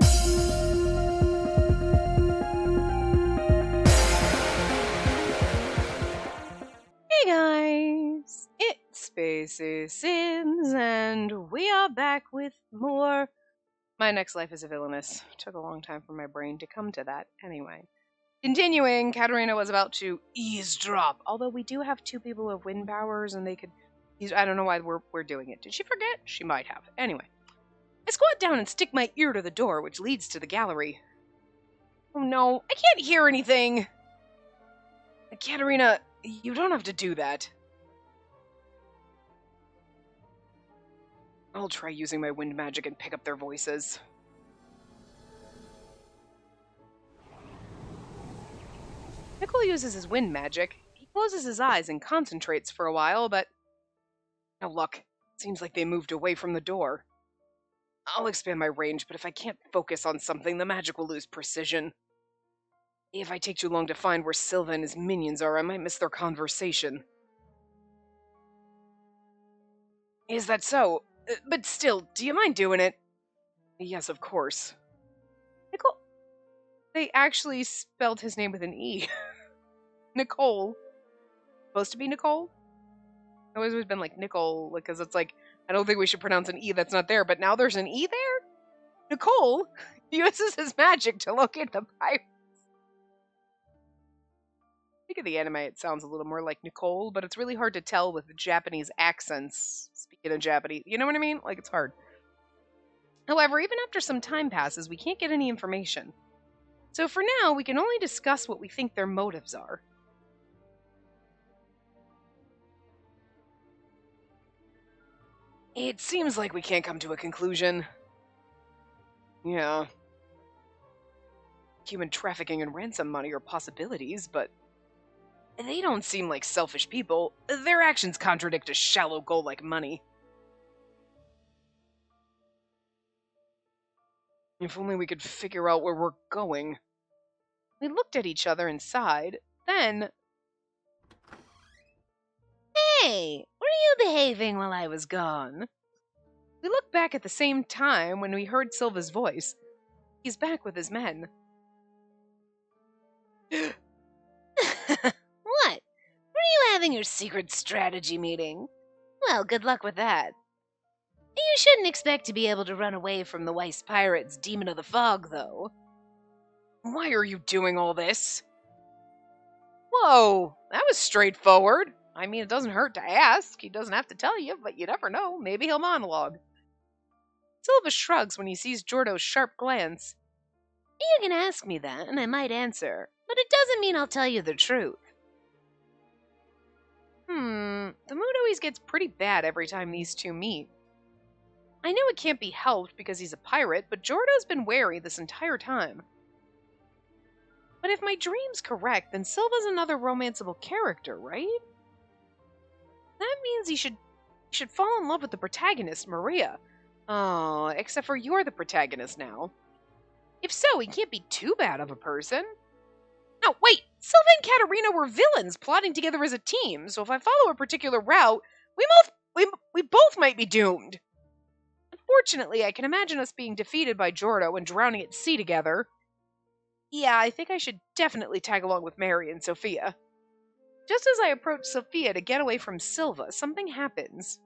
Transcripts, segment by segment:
Hey guys, it's Spacey Sims, and we are back with more. My next life is a villainess. Took a long time for my brain to come to that. Anyway, continuing, Katarina was about to eavesdrop. Although we do have two people with wind powers, and they could. I don't know why we're doing it. Did she forget? She might have. Anyway, I squat down and stick my ear to the door, which leads to the gallery. Oh no, I can't hear anything. Katarina, you don't have to do that. I'll try using my wind magic and pick up their voices. Nicole uses his wind magic. He closes his eyes and concentrates for a while, but no luck. Seems like they moved away from the door. I'll expand my range, but if I can't focus on something, the magic will lose precision. If I take too long to find where Silva and his minions are, I might miss their conversation. Is that so? But still, do you mind doing it? Yes, of course. Nicole. They actually spelled his name with an E. Nicole. Supposed to be Nicole? I've always been like Nicole, because it's like, I don't think we should pronounce an E that's not there, but now there's an E there? Nicole uses his magic to locate the pirates. I think in the anime it sounds a little more like Nicole, but it's really hard to tell with the Japanese accents, speaking of Japanese. You know what I mean? Like, it's hard. However, even after some time passes, we can't get any information. So for now, we can only discuss what we think their motives are. It seems like we can't come to a conclusion. Yeah. Human trafficking and ransom money are possibilities, but they don't seem like selfish people. Their actions contradict a shallow goal like money. If only we could figure out where we're going. We looked at each other and sighed. Then... Hey, were you behaving while I was gone? We looked back at the same time when we heard Silva's voice. He's back with his men. What? Were you having your secret strategy meeting? Well, good luck with that. You shouldn't expect to be able to run away from the Weiss Pirates' Demon of the Fog, though. Why are you doing all this? Whoa, that was straightforward. I mean, it doesn't hurt to ask. He doesn't have to tell you, but you never know. Maybe he'll monologue. Silva shrugs when he sees Jordo's sharp glance. You can ask me that, and I might answer, but it doesn't mean I'll tell you the truth. The mood always gets pretty bad every time these two meet. I know it can't be helped because he's a pirate, but Jordo's been wary this entire time. But if my dream's correct, then Silva's another romanceable character, right? That means he should fall in love with the protagonist, Maria. Oh, except for you're the protagonist now. If so, he can't be too bad of a person. No, wait! Silva and Katarina were villains plotting together as a team, so if I follow a particular route, we both might be doomed. Unfortunately, I can imagine us being defeated by Jordo and drowning at sea together. Yeah, I think I should definitely tag along with Mary and Sophia. Just as I approach Sophia to get away from Silva, something happens.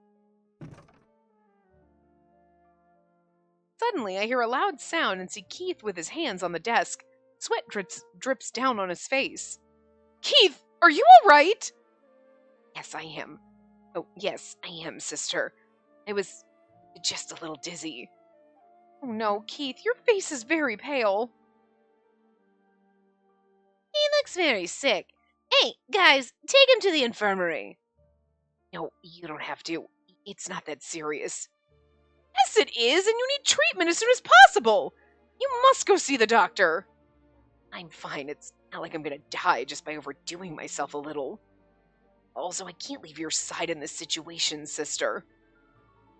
Suddenly, I hear a loud sound and see Keith with his hands on the desk. Sweat drips down on his face. Keith, are you all right? Yes, I am. Oh, yes, I am, sister. I was just a little dizzy. Oh no, Keith, your face is very pale. He looks very sick. Hey, guys, take him to the infirmary. No, you don't have to. It's not that serious. Yes, it is, and you need treatment as soon as possible. You must go see the doctor. I'm fine. It's not like I'm gonna die just by overdoing myself a little. Also, I can't leave your side in this situation, sister.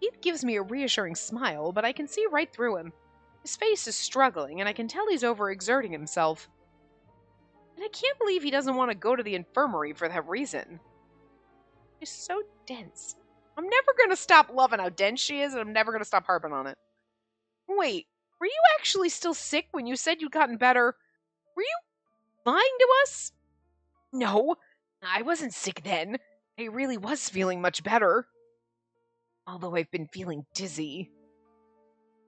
Keith gives me a reassuring smile, but I can see right through him. His face is struggling, and I can tell he's overexerting himself. And I can't believe he doesn't want to go to the infirmary for that reason. She's so dense. I'm never going to stop loving how dense she is, and I'm never going to stop harping on it. Wait, Were you actually still sick when you said you'd gotten better? Were you lying to us? No, I wasn't sick then. I really was feeling much better. Although I've been feeling dizzy.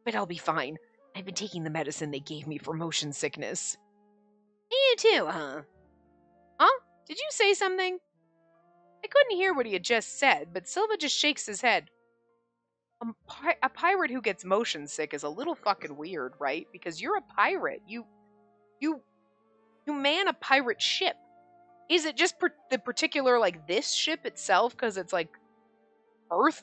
But I'll be fine. I've been taking the medicine they gave me for motion sickness. You too, huh? Huh? Did you say something? I couldn't hear what he had just said, but Silva just shakes his head. A pirate who gets motion sick is a little fucking weird, right? Because you're a pirate. You man a pirate ship. Is it just the particular, like, this ship itself? Because it's, like, earth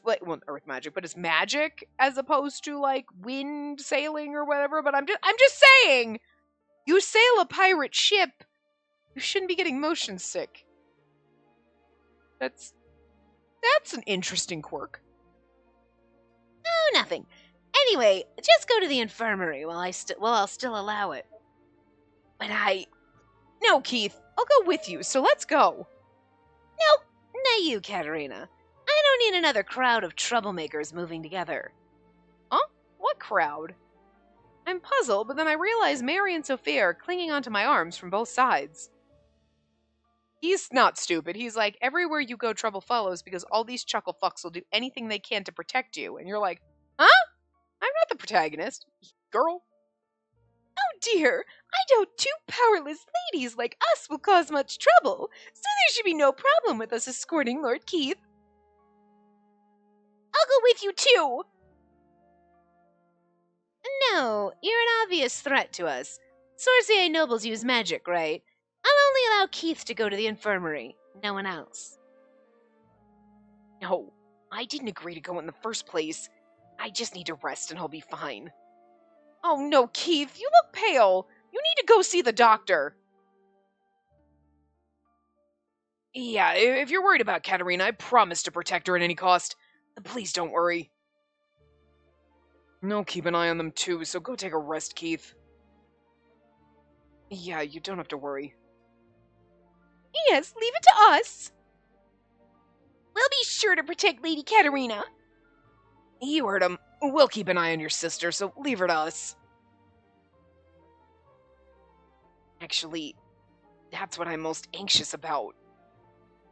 magic, but it's magic as opposed to, like, wind sailing or whatever. But I'm just saying, you sail a pirate ship, you shouldn't be getting motion sick. That's an interesting quirk. Oh, nothing. Anyway, just go to the infirmary while I'll still allow it. But no, Keith, I'll go with you, so let's go. No, not you, Katerina. I don't need another crowd of troublemakers moving together. Huh? What crowd? I'm puzzled, but then I realize Mary and Sophia are clinging onto my arms from both sides. He's not stupid. He's like, everywhere you go, trouble follows because all these chuckle fucks will do anything they can to protect you. And you're like, huh? I'm not the protagonist, girl. Oh dear, I doubt two powerless ladies like us will cause much trouble, so there should be no problem with us escorting Lord Keith. I'll go with you too. No, you're an obvious threat to us. Sorcier nobles use magic, right? I'll only allow Keith to go to the infirmary, no one else. No, I didn't agree to go in the first place. I just need to rest and I'll be fine. Oh no, Keith, you look pale. You need to go see the doctor. Yeah, if you're worried about Katerina, I promise to protect her at any cost. Please don't worry. No, keep an eye on them too, so go take a rest, Keith. Yeah, you don't have to worry. Yes, leave it to us. We'll be sure to protect Lady Katerina. You heard him. We'll keep an eye on your sister, so leave her to us. Actually, that's what I'm most anxious about.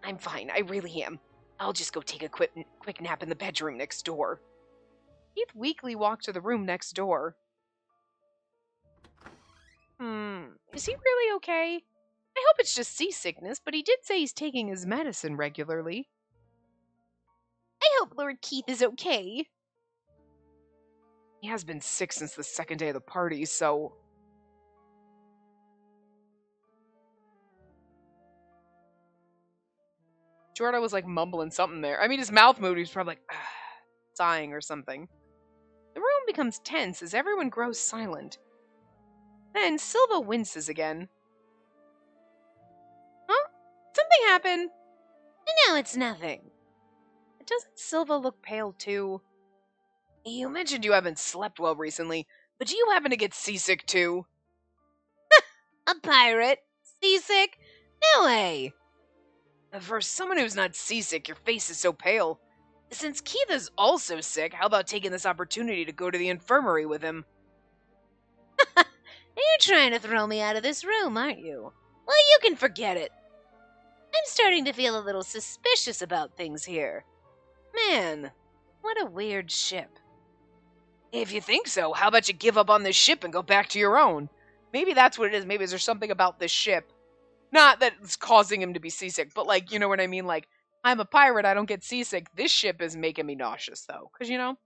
I'm fine, I really am. I'll just go take a quick nap in the bedroom next door. Keith weakly walked to the room next door. Is he really okay? I hope it's just seasickness, but he did say he's taking his medicine regularly. I hope Lord Keith is okay. He has been sick since the second day of the party, so... Jordan was, like, mumbling something there. I mean, his mouth moved. He was probably, like, sighing or something. The room becomes tense as everyone grows silent. Then Silva winces again. Huh? Something happened? No, it's nothing. Doesn't Silva look pale, too? You mentioned you haven't slept well recently, but do you happen to get seasick, too? A pirate? Seasick? No way! For someone who's not seasick, your face is so pale. Since Keith is also sick, how about taking this opportunity to go to the infirmary with him? You're trying to throw me out of this room, aren't you? Well, you can forget it. I'm starting to feel a little suspicious about things here. Man, what a weird ship. If you think so, how about you give up on this ship and go back to your own? Maybe that's what it is. Maybe there's something about this ship. Not that it's causing him to be seasick, but, like, you know what I mean? Like, I'm a pirate, I don't get seasick. This ship is making me nauseous, though. Because, you know,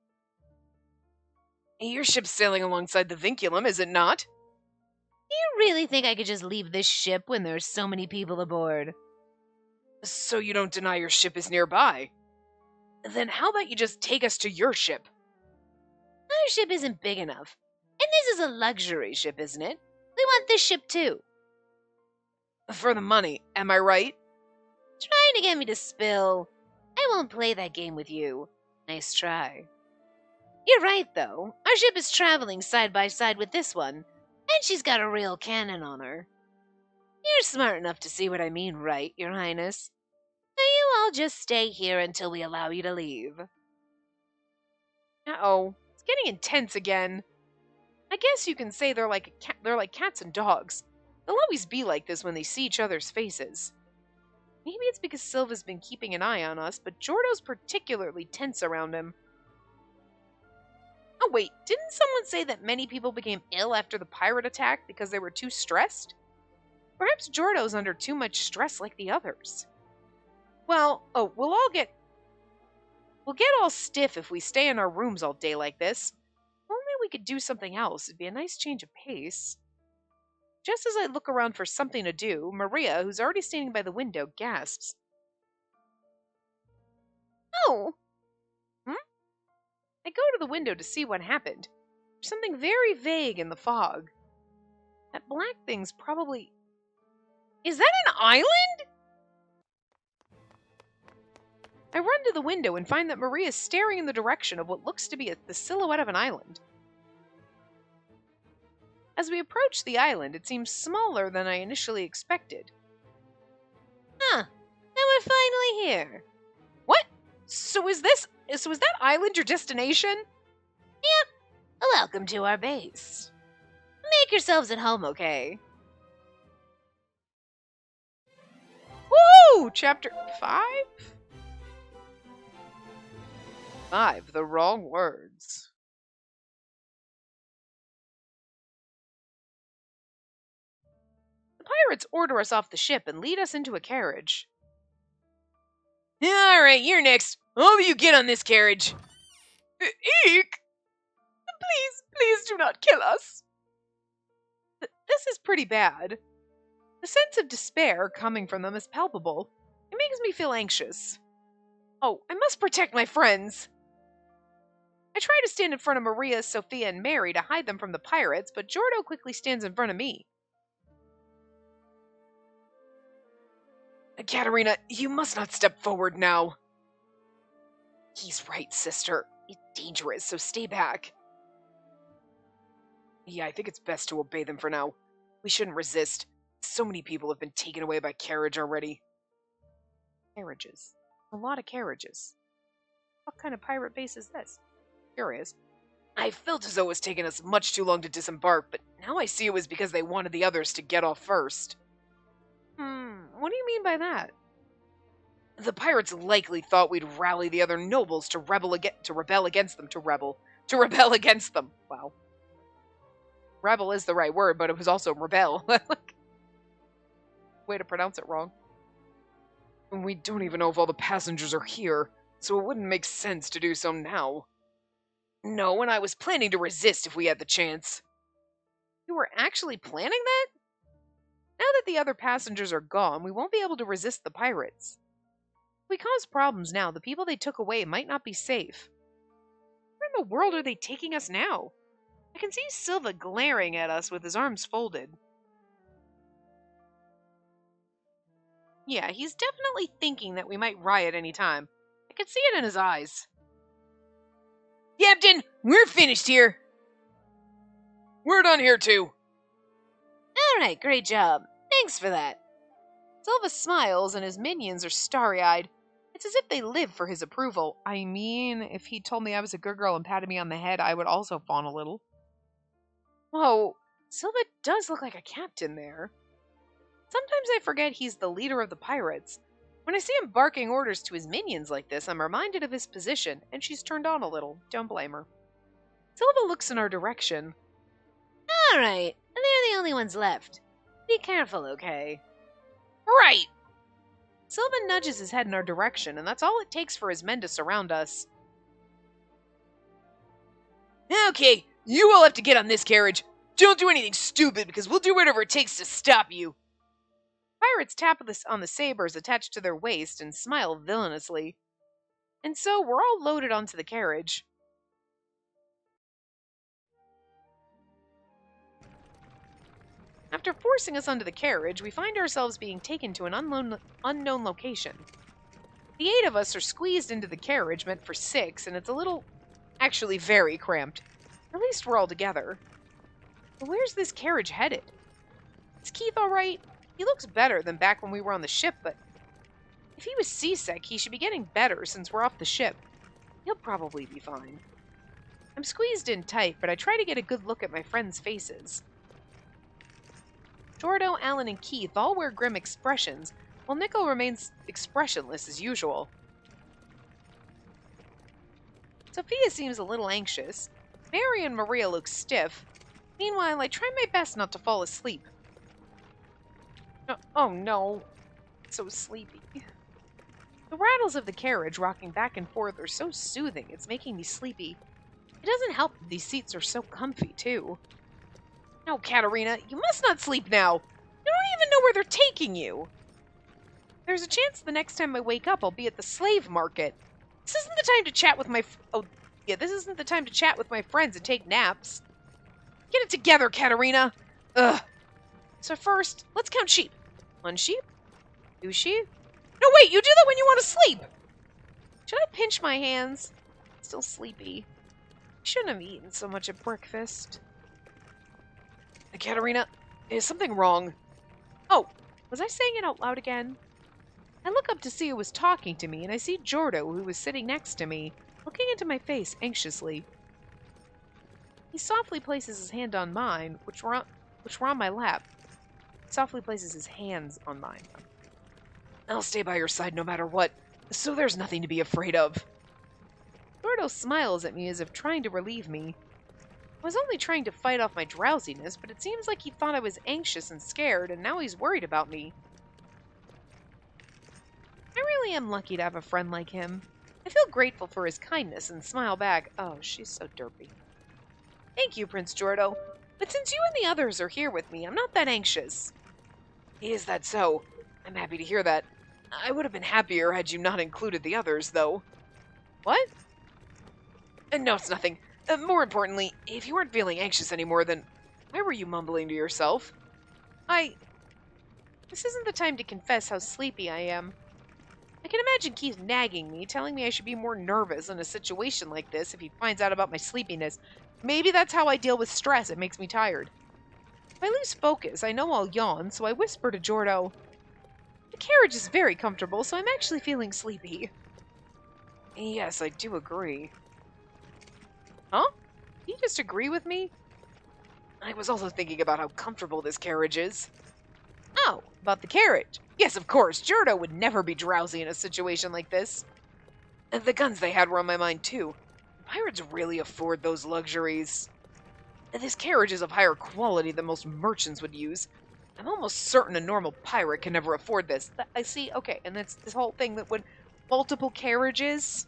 your ship's sailing alongside the Vinculum, is it not? Do you really think I could just leave this ship when there's so many people aboard? So you don't deny your ship is nearby? Then how about you just take us to your ship? Our ship isn't big enough. And this is a luxury ship, isn't it? We want this ship too. For the money, am I right? Trying to get me to spill. I won't play that game with you. Nice try. You're right, though. Our ship is traveling side by side with this one, and she's got a real cannon on her. You're smart enough to see what I mean, right, Your Highness? So you all just stay here until we allow you to leave. Uh-oh. It's getting intense again. I guess you can say they're like cats and dogs. They'll always be like this when they see each other's faces. Maybe it's because Silva's been keeping an eye on us, but Jordo's particularly tense around him. Oh wait, didn't someone say that many people became ill after the pirate attack because they were too stressed? Perhaps Jordo's under too much stress like the others. Well, we'll get all stiff if we stay in our rooms all day like this. If only we could do something else. It'd be a nice change of pace. Just as I look around for something to do, Maria, who's already standing by the window, gasps. Oh! I go to the window to see what happened. There's something very vague in the fog. That black thing's probably... Is that an island? I run to the window and find that Maria's staring in the direction of what looks to be the silhouette of an island. As we approach the island, it seems smaller than I initially expected. Huh. Now we're finally here. What? So is that island your destination? Yep. Welcome to our base. Make yourselves at home, okay? Woo! Chapter 5? 5, the wrong words. The pirates order us off the ship and lead us into a carriage. Alright, you're next. Over you get on this carriage. Eek! Please do not kill us. This is pretty bad. The sense of despair coming from them is palpable. It makes me feel anxious. Oh, I must protect my friends. I try to stand in front of Maria, Sophia, and Mary to hide them from the pirates, but Jordo quickly stands in front of me. Katerina, you must not step forward now. He's right, sister. It's dangerous, so stay back. Yeah, I think it's best to obey them for now. We shouldn't resist. So many people have been taken away by carriage already. Carriages. A lot of carriages. What kind of pirate base is this? Curious. I felt as though it was taking us much too long to disembark, but now I see it was because they wanted the others to get off first. What do you mean by that? The pirates likely thought we'd rally the other nobles to rebel against them. Wow. Rebel is the right word, but it was also rebel. Way to pronounce it wrong. We don't even know if all the passengers are here, so it wouldn't make sense to do so now. No, and I was planning to resist if we had the chance. You were actually planning that? Now that the other passengers are gone, we won't be able to resist the pirates. If we cause problems now, the people they took away might not be safe. Where in the world are they taking us now? I can see Silva glaring at us with his arms folded. Yeah, he's definitely thinking that we might riot any time. I can see it in his eyes. Captain, we're finished here. We're done here too. Alright, great job. Thanks for that. Silva smiles and his minions are starry-eyed. It's as if they live for his approval. I mean, if he told me I was a good girl and patted me on the head, I would also fawn a little. Whoa, Silva does look like a captain there. Sometimes I forget he's the leader of the pirates. When I see him barking orders to his minions like this, I'm reminded of his position, and she's turned on a little. Don't blame her. Silva looks in our direction. Alright, they're the only ones left. Be careful, okay? Right! Silva nudges his head in our direction, and that's all it takes for his men to surround us. Okay, you all have to get on this carriage. Don't do anything stupid, because we'll do whatever it takes to stop you. Pirates tap on the sabers attached to their waist and smile villainously. And so we're all loaded onto the carriage. After forcing us onto the carriage, we find ourselves being taken to an unknown location. The 8 of us are squeezed into the carriage meant for 6, and it's actually very cramped. At least we're all together. But where's this carriage headed? Is Keith alright? He looks better than back when we were on the ship, but if he was seasick, he should be getting better since we're off the ship. He'll probably be fine. I'm squeezed in tight, but I try to get a good look at my friends' faces. Jordo, Alan, and Keith all wear grim expressions, while Nickel remains expressionless as usual. Sophia seems a little anxious. Mary and Maria look stiff. Meanwhile, I try my best not to fall asleep. Oh no, so sleepy. The rattles of the carriage rocking back and forth are so soothing, it's making me sleepy. It doesn't help that these seats are so comfy, too. No, Katerina, you must not sleep now. You don't even know where they're taking you. There's a chance the next time I wake up, I'll be at the slave market. This isn't the time to chat with my... this isn't the time to chat with my friends and take naps. Get it together, Katerina. Ugh. So first, let's count sheep. 1 sheep? 2 sheep? No, wait, you do that when you want to sleep! Should I pinch my hands? Still sleepy. I shouldn't have eaten so much at breakfast. Katerina, is something wrong? Oh, was I saying it out loud again? I look up to see who was talking to me, and I see Jordo, who was sitting next to me, looking into my face anxiously. He softly places his hand on mine, which were on my lap. He softly places his hands on mine. I'll stay by your side no matter what, so there's nothing to be afraid of. Jordo smiles at me as if trying to relieve me. I was only trying to fight off my drowsiness, but it seems like he thought I was anxious and scared, and now he's worried about me. I really am lucky to have a friend like him. I feel grateful for his kindness and smile back. Oh, she's so derpy. Thank you, Prince Jordo. But since you and the others are here with me, I'm not that anxious. Is that so? I'm happy to hear that. I would have been happier had you not included the others, though. What? No, it's nothing. More importantly, if you weren't feeling anxious anymore, then why were you mumbling to yourself? This isn't the time to confess how sleepy I am. I can imagine Keith nagging me, telling me I should be more nervous in a situation like this if he finds out about my sleepiness. Maybe that's how I deal with stress. It makes me tired. If I lose focus, I know I'll yawn, so I whisper to Jordo, the carriage is very comfortable, so I'm actually feeling sleepy. Yes, I do agree. Huh? Did you just agree with me? I was also thinking about how comfortable this carriage is. Oh, about the carriage. Yes, of course, Jordo would never be drowsy in a situation like this. And the guns they had were on my mind, too. Pirates really afford those luxuries. This carriage is of higher quality than most merchants would use. I'm almost certain a normal pirate can never afford this. I see, okay, and that's this whole thing that when multiple carriages...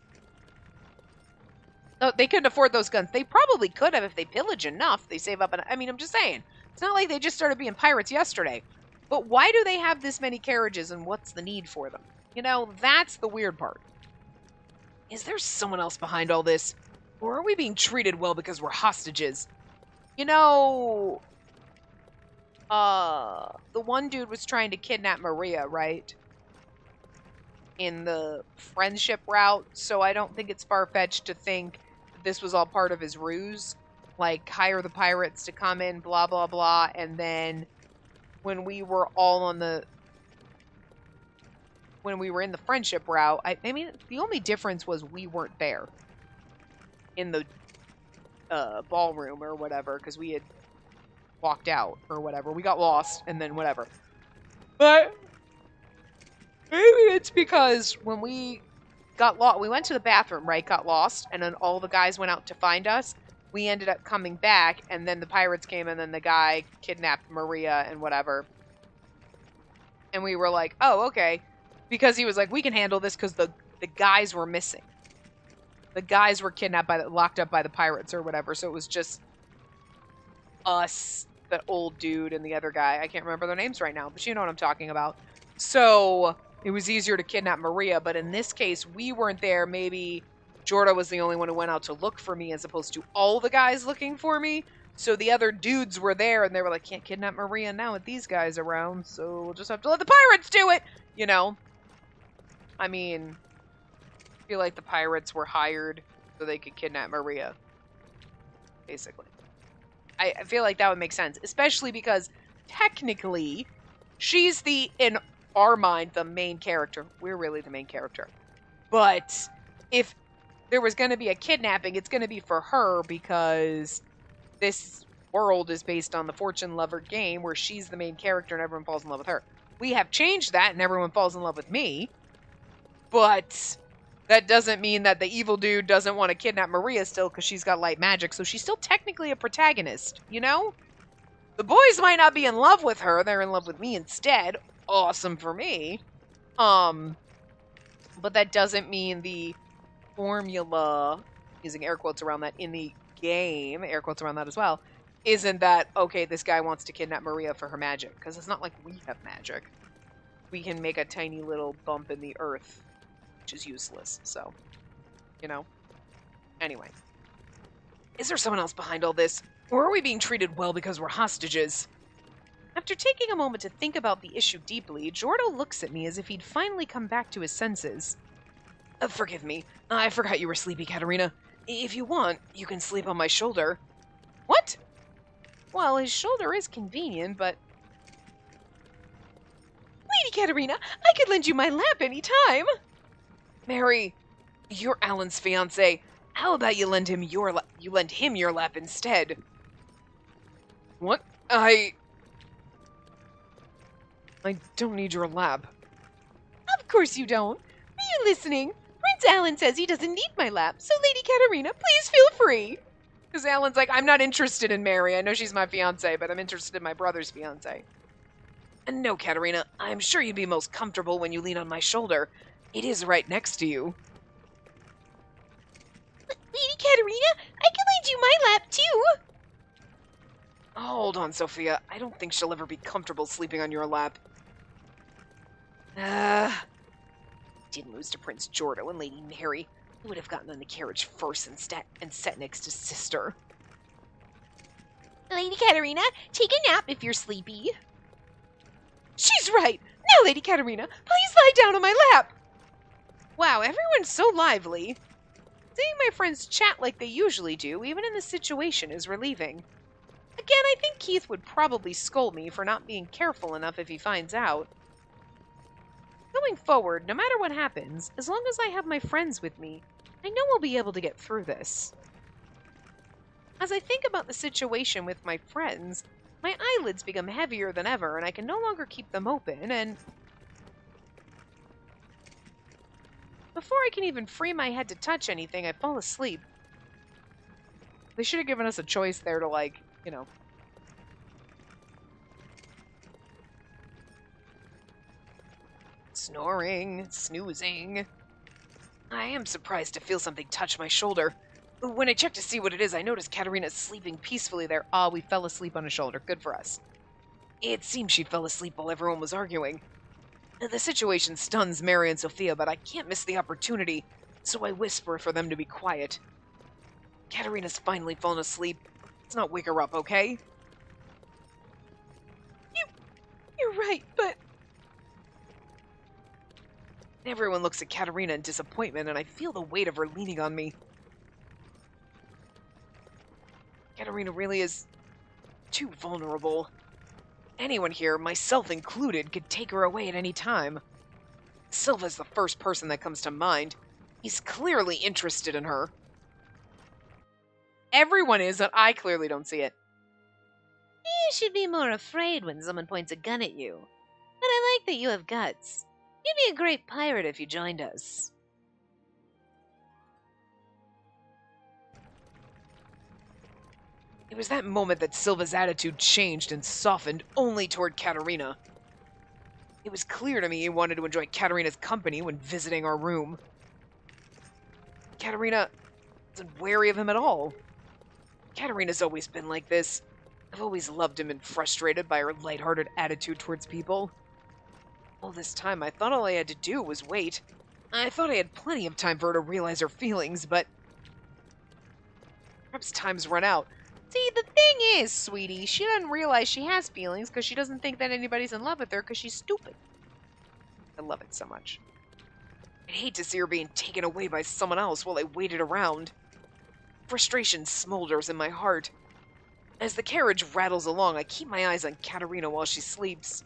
No, they couldn't afford those guns. They probably could have if they pillage enough. They save up, I mean, I'm just saying. It's not like they just started being pirates yesterday. But why do they have this many carriages and what's the need for them? You know, that's the weird part. Is there someone else behind all this? Or are we being treated well because we're hostages? You know, the one dude was trying to kidnap Maria, right? In the friendship route, so I don't think it's far-fetched to think this was all part of his ruse. Like, hire the pirates to come in, blah, blah, blah, and then when we were all on the... When we were in the friendship route, I mean, the only difference was we weren't there. In the ballroom or whatever, because we had walked out or whatever. We got lost, and then whatever. But maybe it's because when we got lost, we went to the bathroom, right? Got lost, and then all the guys went out to find us. We ended up coming back, and then the pirates came, and then the guy kidnapped Maria and whatever. And we were like, oh, okay. Because he was like, we can handle this because the guys were missing. The guys were kidnapped locked up by the pirates or whatever, so it was just us, the old dude, and the other guy. I can't remember their names right now, but you know what I'm talking about. So it was easier to kidnap Maria, but in this case, we weren't there. Maybe Jordo was the only one who went out to look for me as opposed to all the guys looking for me. So the other dudes were there, and they were like, can't kidnap Maria now with these guys around, so we'll just have to let the pirates do it! You know? I mean, I feel like the pirates were hired so they could kidnap Maria. Basically. I feel like that would make sense. Especially because, technically, she's in our mind, the main character. We're really the main character. But, if there was going to be a kidnapping, it's going to be for her because this world is based on the fortune lover game where she's the main character and everyone falls in love with her. We have changed that and everyone falls in love with me. But that doesn't mean that the evil dude doesn't want to kidnap Maria still because she's got light magic, so she's still technically a protagonist, you know? The boys might not be in love with her, they're in love with me instead. Awesome for me. But that doesn't mean the formula, using air quotes around that in the game, air quotes around that as well, isn't that, okay, this guy wants to kidnap Maria for her magic, because it's not like we have magic. We can make a tiny little bump in the earth, which is useless, so, you know. Anyway. Is there someone else behind all this? Or are we being treated well because we're hostages? After taking a moment to think about the issue deeply, Jordo looks at me as if he'd finally come back to his senses. Forgive me. I forgot you were sleepy, Katerina. If you want, you can sleep on my shoulder. What? Well, his shoulder is convenient, but... Lady Katerina, I could lend you my lap any time. Mary, you're Alan's fiancé. How about you lend him your lap instead? What? I don't need your lap. Of course you don't. Are you listening? Prince Alan says he doesn't need my lap, so Lady Katerina, please feel free. Because Alan's like, I'm not interested in Mary. I know she's my fiancé, but I'm interested in my brother's fiancé. And no, Katerina, I'm sure you'd be most comfortable when you lean on my shoulder. It is right next to you. Lady Katerina, I can lend you my lap too. Hold on, Sophia. I don't think she'll ever be comfortable sleeping on your lap. Didn't lose to Prince Jordo and Lady Mary, who would have gotten in the carriage first and sat next to sister. Lady Katerina, take a nap if you're sleepy. She's right. Now, Lady Katerina, please lie down on my lap. Wow, everyone's so lively. Seeing my friends chat like they usually do, even in this situation, is relieving. Again, I think Keith would probably scold me for not being careful enough if he finds out. Going forward, no matter what happens, as long as I have my friends with me, I know we'll be able to get through this. As I think about the situation with my friends, my eyelids become heavier than ever, and I can no longer keep them open, and... Before I can even free my head to touch anything, I fall asleep. They should have given us a choice there to, like, you know... Snoring, snoozing. I am surprised to feel something touch my shoulder. When I check to see what it is, I notice Katerina's sleeping peacefully there. Ah, we fell asleep on a shoulder. Good for us. It seems she fell asleep while everyone was arguing. The situation stuns Mary and Sophia, but I can't miss the opportunity, so I whisper for them to be quiet. Katerina's finally fallen asleep. Let's not wake her up, okay? You're right, but... Everyone looks at Katerina in disappointment, and I feel the weight of her leaning on me. Katerina really is too vulnerable. Anyone here, myself included, could take her away at any time. Silva's the first person that comes to mind. He's clearly interested in her. Everyone is, and I clearly don't see it. You should be more afraid when someone points a gun at you. But I like that you have guts. You'd be a great pirate if you joined us. It was that moment that Silva's attitude changed and softened only toward Katerina. It was clear to me he wanted to enjoy Katerina's company when visiting our room. Katerina wasn't wary of him at all. Katerina's always been like this. I've always loved him and frustrated by her lighthearted attitude towards people. All this time, I thought all I had to do was wait. I thought I had plenty of time for her to realize her feelings, but... Perhaps time's run out. See, the thing is, sweetie, she doesn't realize she has feelings because she doesn't think that anybody's in love with her because she's stupid. I love it so much. I'd hate to see her being taken away by someone else while I waited around. Frustration smolders in my heart. As the carriage rattles along, I keep my eyes on Katerina while she sleeps.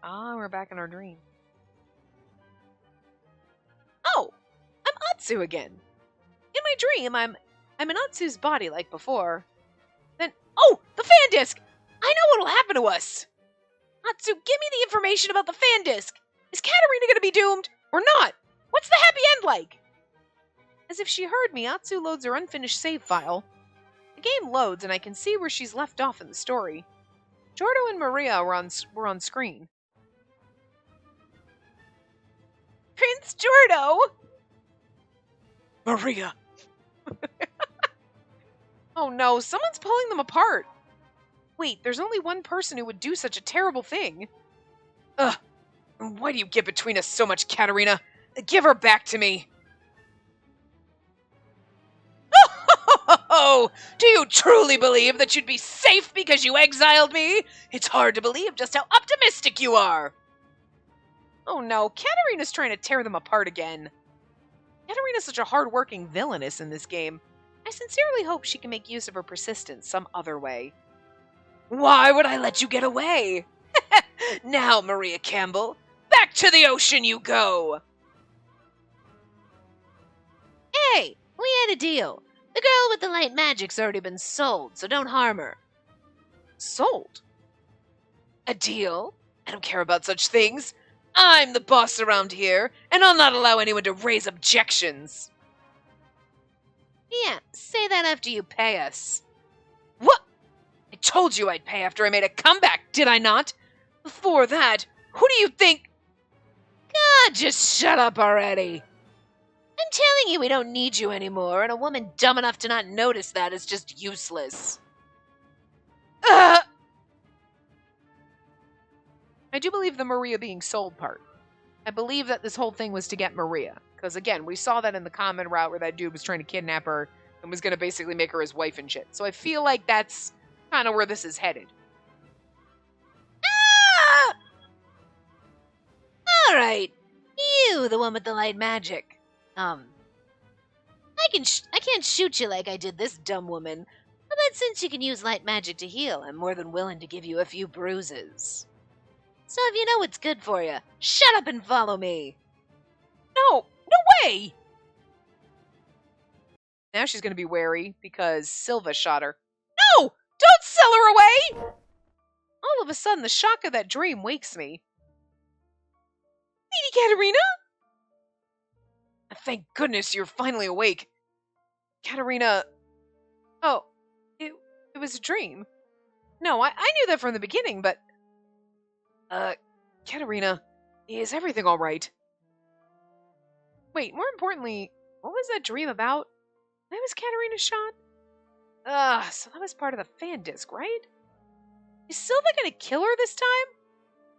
Ah, we're back in our dream. Oh, I'm Atsu again. In my dream, I'm in Atsu's body like before. Then, oh, the fan disc! I know what'll happen to us! Atsu, give me the information about the fan disc! Is Katarina gonna be doomed? Or not? What's the happy end like? As if she heard me, Atsu loads her unfinished save file. The game loads and I can see where she's left off in the story. Jordo and Maria were on screen. Prince Jordo! Maria! Oh no, someone's pulling them apart. Wait, there's only one person who would do such a terrible thing. Ugh, why do you get between us so much, Katarina? Give her back to me. Oh, do you truly believe that you'd be safe because you exiled me? It's hard to believe just how optimistic you are. Oh no, Katarina's trying to tear them apart again. Katarina's such a hard-working villainess in this game. I sincerely hope she can make use of her persistence some other way. Why would I let you get away? Now, Maria Campbell, back to the ocean you go! Hey, we had a deal. The girl with the light magic's already been sold, so don't harm her. Sold? A deal? I don't care about such things. I'm the boss around here, and I'll not allow anyone to raise objections. Yeah, say that after you pay us. What? I told you I'd pay after I made a comeback, did I not? Before that, who do you think? God, just shut up already. I'm telling you we don't need you anymore, and a woman dumb enough to not notice that is just useless. I do believe the Maria being sold part. I believe that this whole thing was to get Maria. Because, again, we saw that in the common route where that dude was trying to kidnap her and was going to basically make her his wife and shit. So I feel like that's kind of where this is headed. Ah! Alright. You, the one with the light magic. I can't shoot you like I did this dumb woman. But since you can use light magic to heal, I'm more than willing to give you a few bruises. So if you know what's good for you, shut up and follow me. No way! Now she's going to be wary because Silva shot her. No! Don't sell her away! All of a sudden, the shock of that dream wakes me. Lady Katarina? Thank goodness you're finally awake. Katarina... Oh, it was a dream. No, I knew that from the beginning, but... Katarina, is everything alright? Wait, more importantly, what was that dream about? Why was Katarina shot? So that was part of the fan disc, right? Is Silva gonna kill her this time?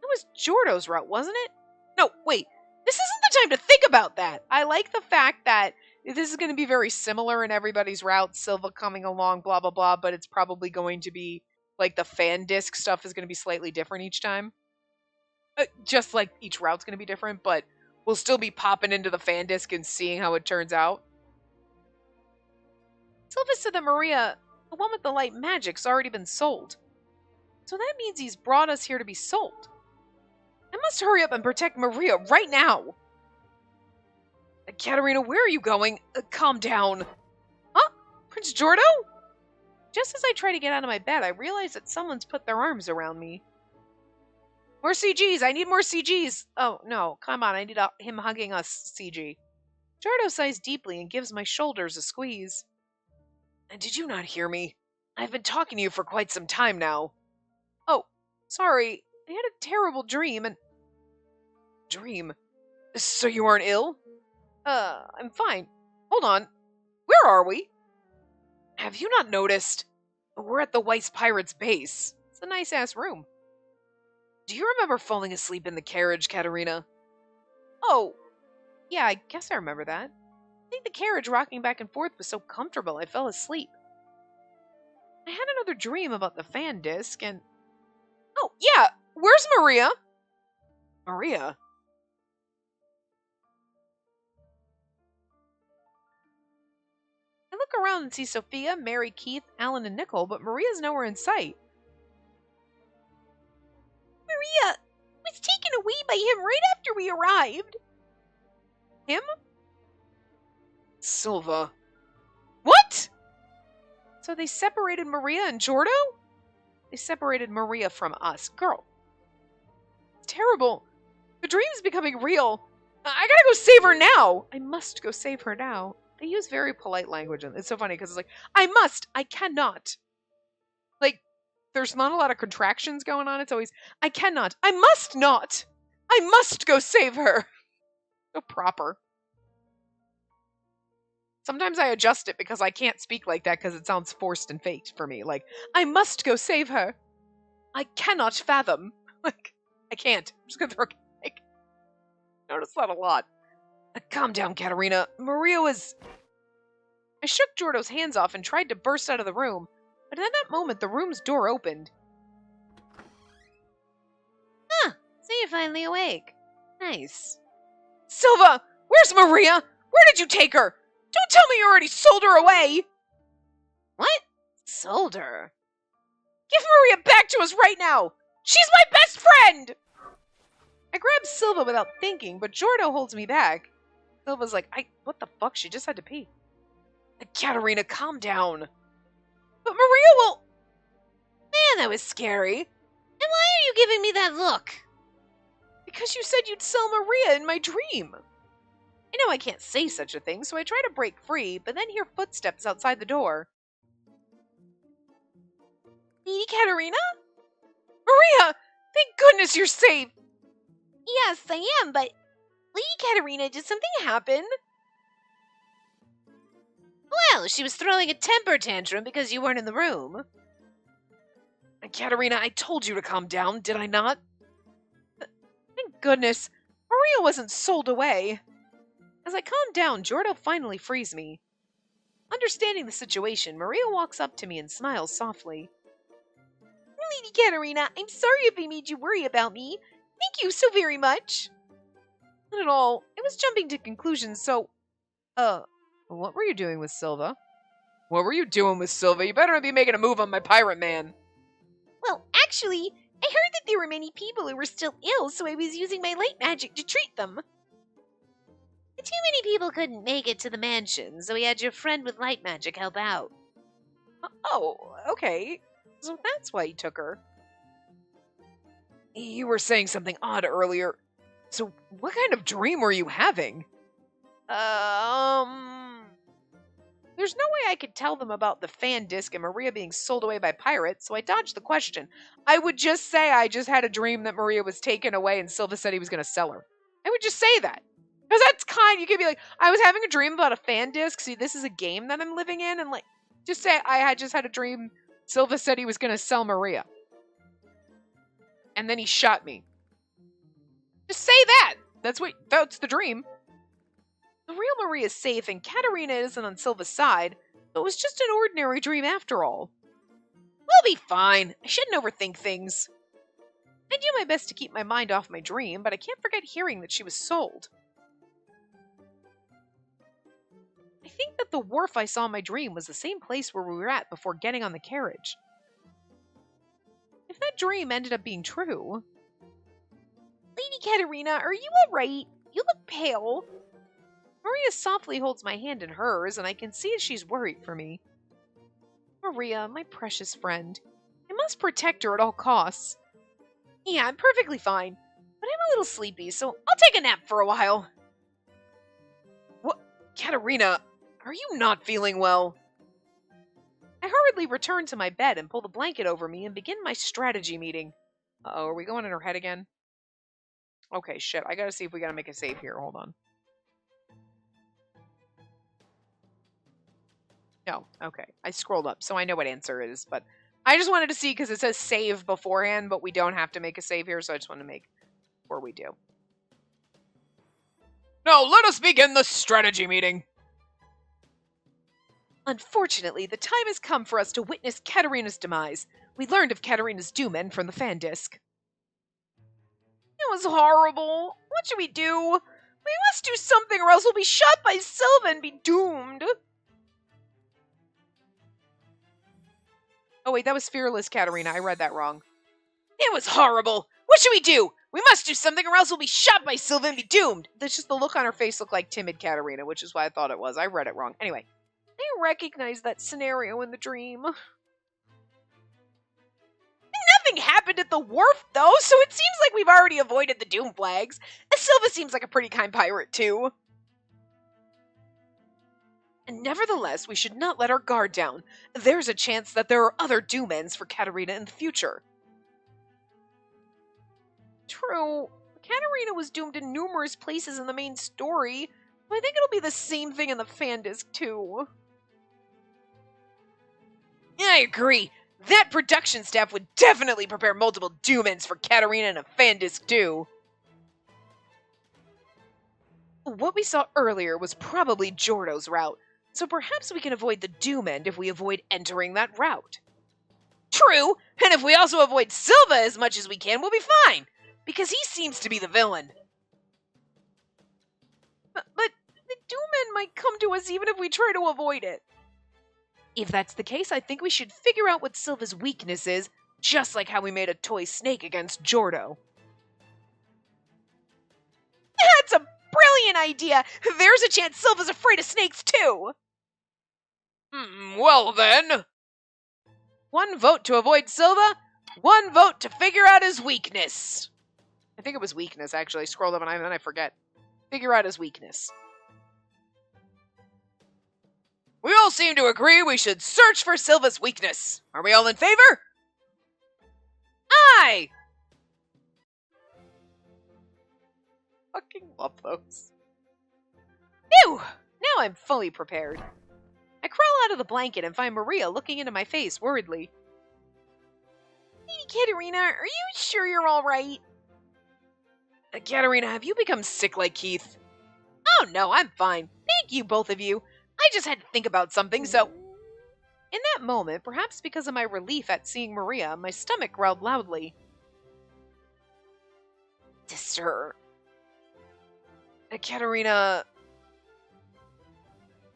That was Jordo's route, wasn't it? No, wait. This isn't the time to think about that. I like the fact that this is going to be very similar in everybody's route. Silva coming along, blah, blah, blah. But it's probably going to be, like, the fan disc stuff is going to be slightly different each time. Just like each route's going to be different, but we'll still be popping into the fan disc and seeing how it turns out. Silva said that Maria, the one with the light magic's already been sold. So that means he's brought us here to be sold. I must hurry up and protect Maria right now. Katarina, where are you going? Calm down. Huh? Prince Jordo? Just as I try to get out of my bed, I realize that someone's put their arms around me. More CGs! I need more CGs! Oh, no. Come on, I need him hugging us, CG. Jordo sighs deeply and gives my shoulders a squeeze. Did you not hear me? I've been talking to you for quite some time now. Oh, sorry. I had a terrible dream and... Dream? So you aren't ill? I'm fine. Hold on. Where are we? Have you not noticed? We're at the Weiss Pirates base. It's a nice-ass room. Do you remember falling asleep in the carriage, Katarina? Oh, yeah, I guess I remember that. I think the carriage rocking back and forth was so comfortable I fell asleep. I had another dream about the fan disc and... Oh, yeah! Where's Maria? Maria? I look around and see Sophia, Mary, Keith, Alan, and Nicole, but Maria's nowhere in sight. Maria! What's taking away by him right after we arrived. Him? Silva. What? So they separated Maria and Jordo? They separated Maria from us. Girl. It's terrible. The dream's becoming real. I gotta go save her now. I must go save her now. They use very polite language. And it's so funny because it's like, I must. I cannot. Like, there's not a lot of contractions going on. It's always, I cannot. I must not. I must go save her. So proper. Sometimes I adjust it because I can't speak like that because it sounds forced and faked for me. Like, I must go save her. I cannot fathom. Like, I can't. I'm just gonna throw like, notice that a lot. Calm down, Katerina. Maria was... I shook Jordo's hands off and tried to burst out of the room, but at that moment the room's door opened. Huh, so you're finally awake. Nice. Silva! Where's Maria? Where did you take her? Don't tell me you already sold her away! What? Sold her? Give Maria back to us right now! She's my best friend! I grabbed Silva without thinking, but Jordo holds me back. Silva's like, what the fuck? She just had to pee. Katerina, calm down. But Maria will... Man, that was scary. And why are you giving me that look? Because you said you'd sell Maria in my dream. I know I can't say such a thing, so I try to break free, but then hear footsteps outside the door. Lady Katerina? Maria! Thank goodness you're safe! Yes, I am, but... Lady Katerina, did something happen? Well, she was throwing a temper tantrum because you weren't in the room. Katerina, I told you to calm down, did I not? Thank goodness, Maria wasn't sold away. As I calmed down, Jordo finally frees me. Understanding the situation, Maria walks up to me and smiles softly. Lady Katerina, I'm sorry if I made you worry about me. Thank you so very much. Not at all. I was jumping to conclusions, so... what were you doing with Silva? What were you doing with Silva? You better not be making a move on my pirate man. Well, actually, I heard that there were many people who were still ill, so I was using my light magic to treat them. Too many people couldn't make it to the mansion, so we had your friend with light magic help out. Oh, okay. So that's why you took her. You were saying something odd earlier. So what kind of dream were you having? There's no way I could tell them about the fan disc and Maria being sold away by pirates, so I dodged the question. I would just say I just had a dream that Maria was taken away and Silva said he was going to sell her. I would just say that. Because that's kind, you could be like, I was having a dream about a fan disc. See, this is a game that I'm living in. And like, just say I had just had a dream. Silva said he was going to sell Maria. And then he shot me. Just say that. That's the dream. The real Maria is safe and Katerina isn't on Silva's side. So it was just an ordinary dream after all. We'll be fine. I shouldn't overthink things. I do my best to keep my mind off my dream, but I can't forget hearing that she was sold. I think that the wharf I saw in my dream was the same place where we were at before getting on the carriage. If that dream ended up being true... Lady Katerina, are you alright? You look pale. Maria softly holds my hand in hers, and I can see she's worried for me. Maria, my precious friend. I must protect her at all costs. Yeah, I'm perfectly fine, but I'm a little sleepy, so I'll take a nap for a while. What? Katerina, are you not feeling well? I hurriedly return to my bed and pull the blanket over me and begin my strategy meeting. Uh-oh, are we going in her head again? Okay, shit, I gotta see if we gotta make a save here. Hold on. No, okay. I scrolled up, so I know what answer is, but I just wanted to see because it says save beforehand, but we don't have to make a save here, so I just want to make before we do. Now, let us begin the strategy meeting. Unfortunately, the time has come for us to witness Katerina's demise. We learned of Katerina's doom end from the fan disc. It was horrible. What should we do? We must do something or else we'll be shot by Silva and be doomed. Oh wait, that was Fearless Katerina. I read that wrong. It was horrible. What should we do? We must do something or else we'll be shot by Silva and be doomed. That's just the look on her face looked like timid Katarina, which is why I thought it was. I read it wrong. Anyway, I recognize that scenario in the dream. Nothing happened at the wharf, though, so it seems like we've already avoided the doom flags. Silva seems like a pretty kind pirate, too. And nevertheless, we should not let our guard down. There's a chance that there are other doom ends for Katarina in the future. True. Katarina was doomed in numerous places in the main story. I think it'll be the same thing in the fan disc, too. I agree. That production staff would definitely prepare multiple doom ends for Katarina in a fan disc, too. What we saw earlier was probably Jordo's route, so perhaps we can avoid the doom end if we avoid entering that route. True, and if we also avoid Silva as much as we can, we'll be fine, because he seems to be the villain. But the doom end might come to us even if we try to avoid it. If that's the case, I think we should figure out what Silva's weakness is, just like how we made a toy snake against Jordo. That's a brilliant idea! There's a chance Silva's afraid of snakes, too! Well then. 1 vote to avoid Silva, 1 vote to figure out his weakness. I think it was weakness, actually. Scroll up and then I forget. Figure out his weakness. We all seem to agree we should search for Silva's weakness. Are we all in favor? Aye! Fucking love those. Phew! Now I'm fully prepared. I crawl out of the blanket and find Maria looking into my face worriedly. Hey, Katarina, are you sure you're all right? Katarina, have you become sick like Keith? Oh no, I'm fine. Thank you, both of you. I just had to think about something, so... In that moment, perhaps because of my relief at seeing Maria, my stomach growled loudly. Sister. Katarina...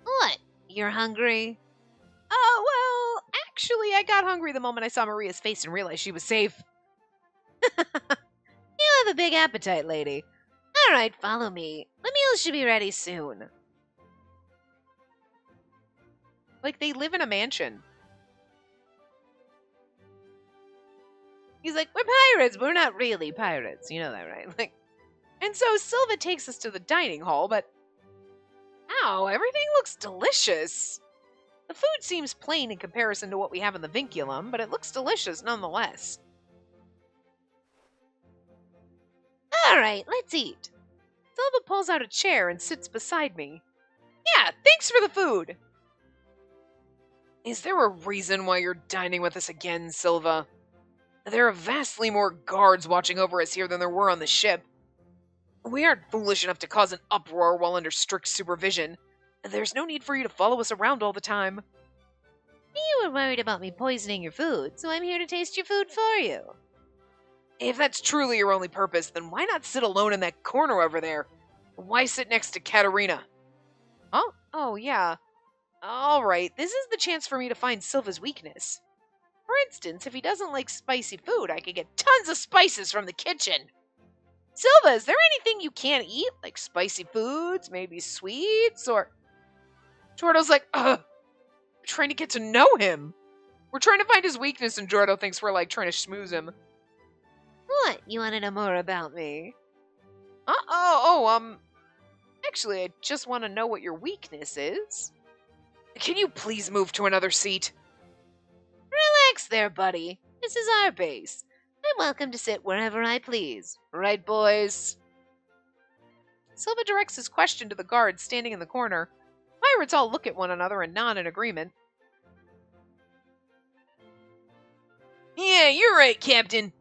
What? You're hungry? Oh, well, actually, I got hungry the moment I saw Maria's face and realized she was safe. You have a big appetite, lady. All right, follow me. The meal should be ready soon. Like, they live in a mansion. He's like, we're pirates, but we're not really pirates. You know that, right? Like, and so Silva takes us to the dining hall, but... Wow, everything looks delicious. The food seems plain in comparison to what we have in the vinculum, but it looks delicious nonetheless. All right, let's eat. Silva pulls out a chair and sits beside me. Yeah, thanks for the food. Is there a reason why you're dining with us again, Silva? There are vastly more guards watching over us here than there were on the ship. We aren't foolish enough to cause an uproar while under strict supervision. There's no need for you to follow us around all the time. You were worried about me poisoning your food, so I'm here to taste your food for you. If that's truly your only purpose, then why not sit alone in that corner over there? Why sit next to Katarina? Oh, yeah. All right, this is the chance for me to find Silva's weakness. For instance, if he doesn't like spicy food, I could get tons of spices from the kitchen. Silva, is there anything you can't eat? Like spicy foods, maybe sweets, or... Jordo's like, we're trying to get to know him. We're trying to find his weakness, and Jordo thinks we're, like, trying to schmooze him. What? You want to know more about me? Actually, I just want to know what your weakness is. Can you please move to another seat? Relax there, buddy. This is our base. I'm welcome to sit wherever I please. Right, boys? Silva directs his question to the guards standing in the corner. Pirates all look at one another and nod in agreement. Yeah, you're right, Captain.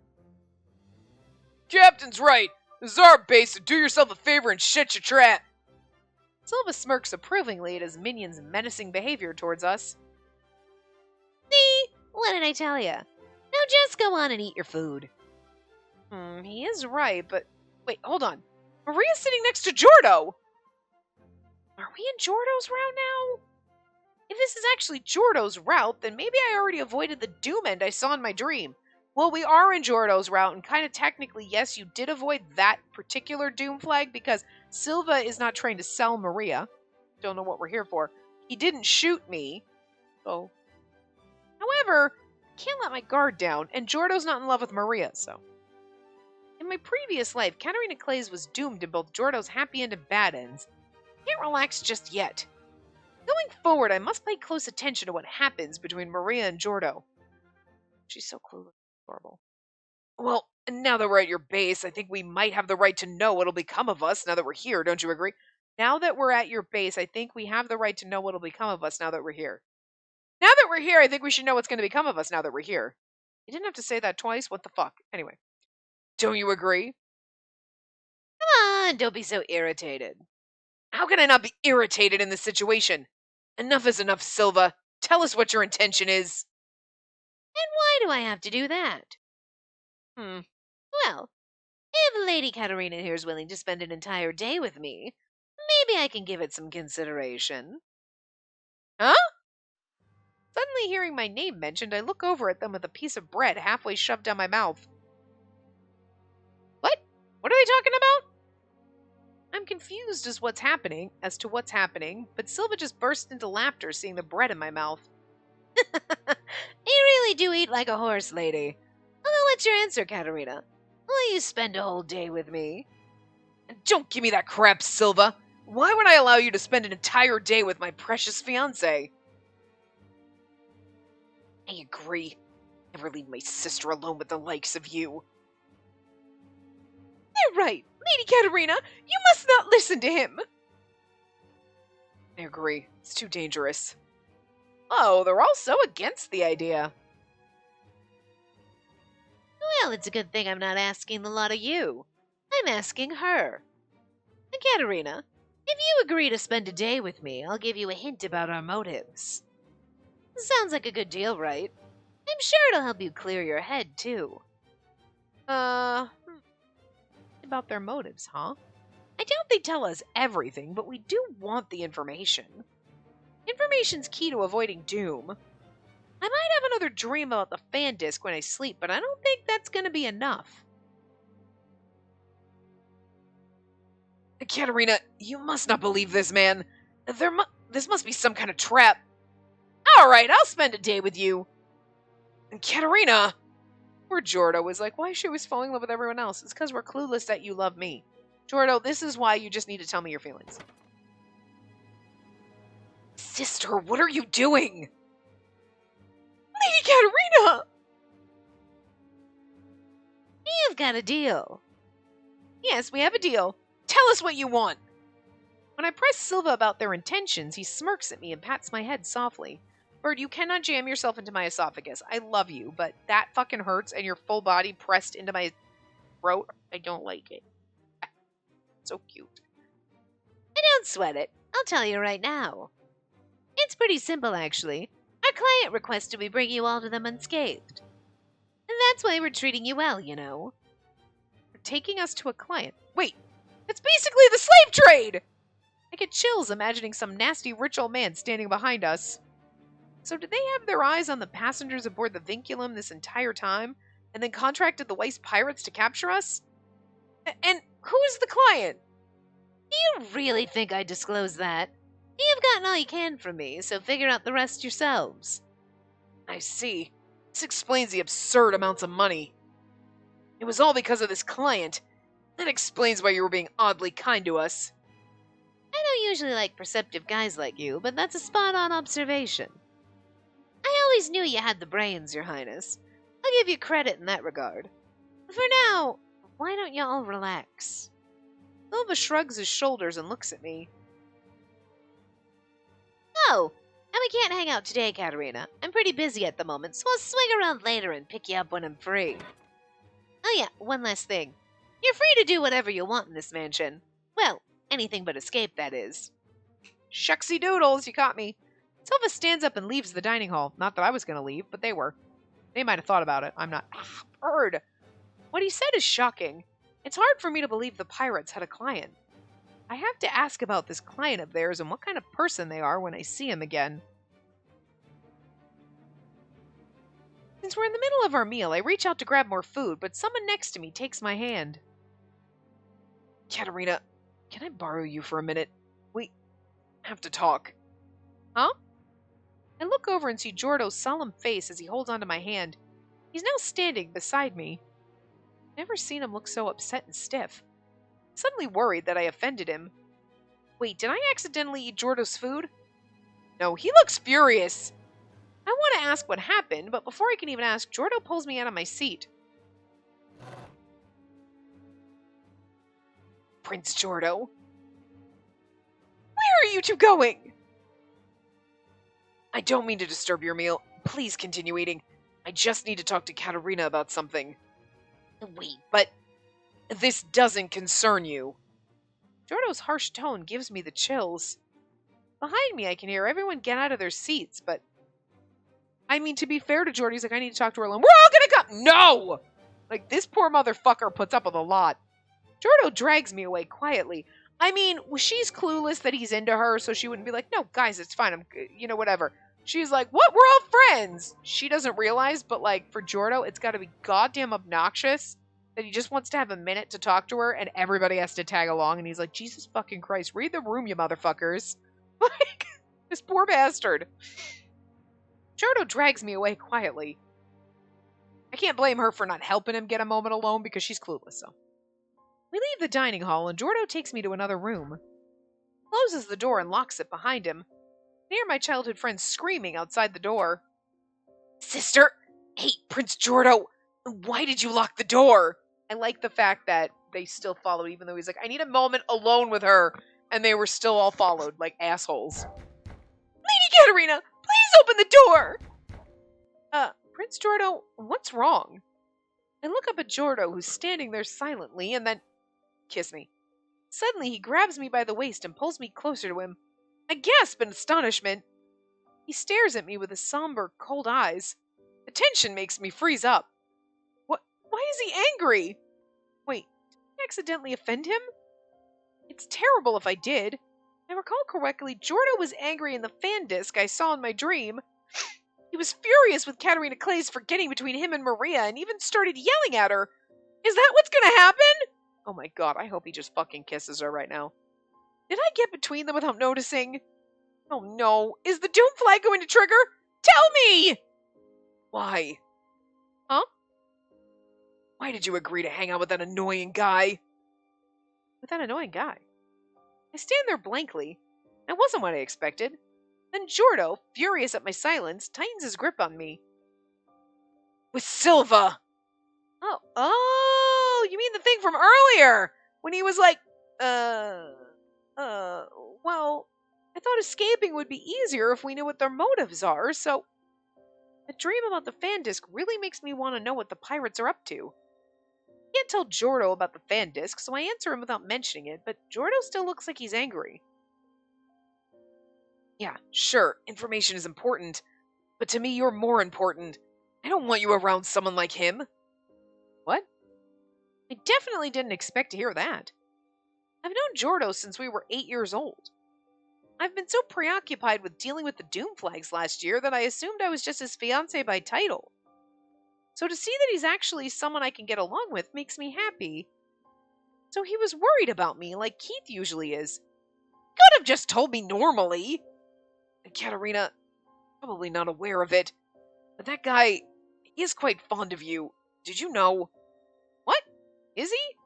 Captain's right. This is our base, so do yourself a favor and shut your trap. Silva smirks approvingly at his minions' menacing behavior towards us. See? What did I tell you? Now just go on and eat your food. He is right, but... Wait, hold on. Maria's sitting next to Jordo! Are we in Jordo's route now? If this is actually Jordo's route, then maybe I already avoided the doom end I saw in my dream. Well, we are in Jordo's route, and kind of technically, yes, you did avoid that particular doom flag because Silva is not trying to sell Maria. Don't know what we're here for. He didn't shoot me. So, however, can't let my guard down, and Jordo's not in love with Maria, so. In my previous life, Katarina Clays was doomed in both Jordo's happy end and bad ends. Can't relax just yet. Going forward, I must pay close attention to what happens between Maria and Jordo. She's so clueless. Horrible. Well, now that we're at your base, I think we might have the right to know what'll become of us now that we're here, don't you agree? Now that we're at your base, I think we have the right to know what'll become of us now that we're here. Now that we're here, I think we should know what's going to become of us now that we're here. You didn't have to say that twice. What the fuck? Anyway. Don't you agree? Come on, don't be so irritated. How can I not be irritated in this situation? Enough is enough, Silva. Tell us what your intention is. And why do I have to do that? Well, if Lady Katarina here is willing to spend an entire day with me, maybe I can give it some consideration. Huh? Suddenly hearing my name mentioned, I look over at them with a piece of bread halfway shoved down my mouth. What? What are they talking about? I'm confused as to what's happening, but Silva just burst into laughter seeing the bread in my mouth. You really do eat like a horse, lady. Although, what's your answer, Katarina? Will you spend a whole day with me? Don't give me that crap, Silva. Why would I allow you to spend an entire day with my precious fiancé? I agree. Never leave my sister alone with the likes of you. You're right, Lady Katarina. You must not listen to him. I agree. It's too dangerous. Oh, they're all so against the idea. Well, it's a good thing I'm not asking the lot of you. I'm asking her. And Katarina, if you agree to spend a day with me, I'll give you a hint about our motives. Sounds like a good deal, right? I'm sure it'll help you clear your head, too. About their motives, huh? I doubt they tell us everything, but we do want the information. Information's key to avoiding doom. I might have another dream about the fan disc when I sleep, but I don't think that's going to be enough. Katarina, you must not believe this, man. This must be some kind of trap. All right, I'll spend a day with you. And Katarina, poor Jordo was like, why is she always falling in love with everyone else? It's because we're clueless that you love me. Jordo, this is why you just need to tell me your feelings. Sister, what are you doing? Lady Katarina! You've got a deal. Yes, we have a deal. Tell us what you want. When I press Silva about their intentions, he smirks at me and pats my head softly. Bird, you cannot jam yourself into my esophagus. I love you, but that fucking hurts and your full body pressed into my throat. I don't like it. So cute. Don't sweat it. I'll tell you right now. It's pretty simple, actually. Our client requested we bring you all to them unscathed. And that's why we're treating you well, you know. They're taking us to a client. Wait, it's basically the slave trade! I get chills imagining some nasty rich old man standing behind us. So did they have their eyes on the passengers aboard the Vinculum this entire time, and then contracted the Weiss pirates to capture us? And who is the client? Do you really think I'd disclose that? You've gotten all you can from me, so figure out the rest yourselves. I see. This explains the absurd amounts of money. It was all because of this client. That explains why you were being oddly kind to us. I don't usually like perceptive guys like you, but that's a spot-on observation. I always knew you had the brains, Your Highness. I'll give you credit in that regard. For now, why don't you all relax? Silva shrugs his shoulders and looks at me. Oh, and we can't hang out today, Katarina. I'm pretty busy at the moment, so I'll swing around later and pick you up when I'm free. Oh yeah, one last thing. You're free to do whatever you want in this mansion. Well, anything but escape, that is. Shucksy doodles, you caught me. Silva stands up and leaves the dining hall. Not that I was going to leave, but they were. They might have thought about it. I'm not. Bird. What he said is shocking. It's hard for me to believe the pirates had a client. I have to ask about this client of theirs and what kind of person they are when I see him again. Since we're in the middle of our meal, I reach out to grab more food, but someone next to me takes my hand. Katerina, can I borrow you for a minute? We have to talk. Huh? I look over and see Jordo's solemn face as he holds onto my hand. He's now standing beside me. Never seen him look so upset and stiff. I'm suddenly worried that I offended him. Wait, did I accidentally eat Jordo's food? No, he looks furious. I want to ask what happened, but before I can even ask, Jordo pulls me out of my seat. Prince Jordo? Where are you two going? I don't mean to disturb your meal. Please continue eating. I just need to talk to Katerina about something. Wait, but this doesn't concern you. Jordo's harsh tone gives me the chills. Behind me, I can hear everyone get out of their seats, but... I mean, to be fair to Jordy, he's like, I need to talk to her alone. We're all gonna go! No! Like, this poor motherfucker puts up with a lot. Jordo drags me away quietly. I mean, she's clueless that he's into her, so she wouldn't be like, no, guys, it's fine, whatever. She's like, what? We're all friends! She doesn't realize, but, like, for Jordo, it's gotta be goddamn obnoxious that he just wants to have a minute to talk to her, and everybody has to tag along, and he's like, Jesus fucking Christ, read the room, you motherfuckers. Like, this poor bastard. Jordo drags me away quietly. I can't blame her for not helping him get a moment alone, because she's clueless, so... We leave the dining hall, and Jordo takes me to another room. Closes the door and locks it behind him. I hear my childhood friend screaming outside the door. Sister! Hey, Prince Jordo! Why did you lock the door? I like the fact that they still followed, even though he's like, I need a moment alone with her. And they were still all followed, like assholes. Lady Katerina, please open the door! Prince Jordo, what's wrong? I look up at Jordo, who's standing there silently, and then... Kiss me. Suddenly, he grabs me by the waist and pulls me closer to him. I gasp in astonishment. He stares at me with his somber, cold eyes. The tension makes me freeze up. What? Why is he angry? Wait, did I accidentally offend him? It's terrible if I did. If I recall correctly, Jordo was angry in the fan disc I saw in my dream. He was furious with Katerina Clays for getting between him and Maria and even started yelling at her. Is that what's gonna happen? Oh my god, I hope he just fucking kisses her right now. Did I get between them without noticing? Oh no, is the doom flag going to trigger? Tell me! Why? Huh? Why did you agree to hang out with that annoying guy? With that annoying guy? I stand there blankly. That wasn't what I expected. Then Jordo, furious at my silence, tightens his grip on me. With Silva! Oh, you mean the thing from earlier? When he was like, well, I thought escaping would be easier if we knew what their motives are, so... The dream about the fan disc really makes me want to know what the pirates are up to. I can't tell Jordo about the fan disc, so I answer him without mentioning it, but Jordo still looks like he's angry. Yeah, sure, information is important, but to me you're more important. I don't want you around someone like him. What? I definitely didn't expect to hear that. I've known Jordo since we were 8 years old. I've been so preoccupied with dealing with the Doom Flags last year that I assumed I was just his fiancé by title. So to see that he's actually someone I can get along with makes me happy. So he was worried about me, like Keith usually is. Could have just told me normally. And Katerina, probably not aware of it, but that guy is quite fond of you. Did you know? What? Is he?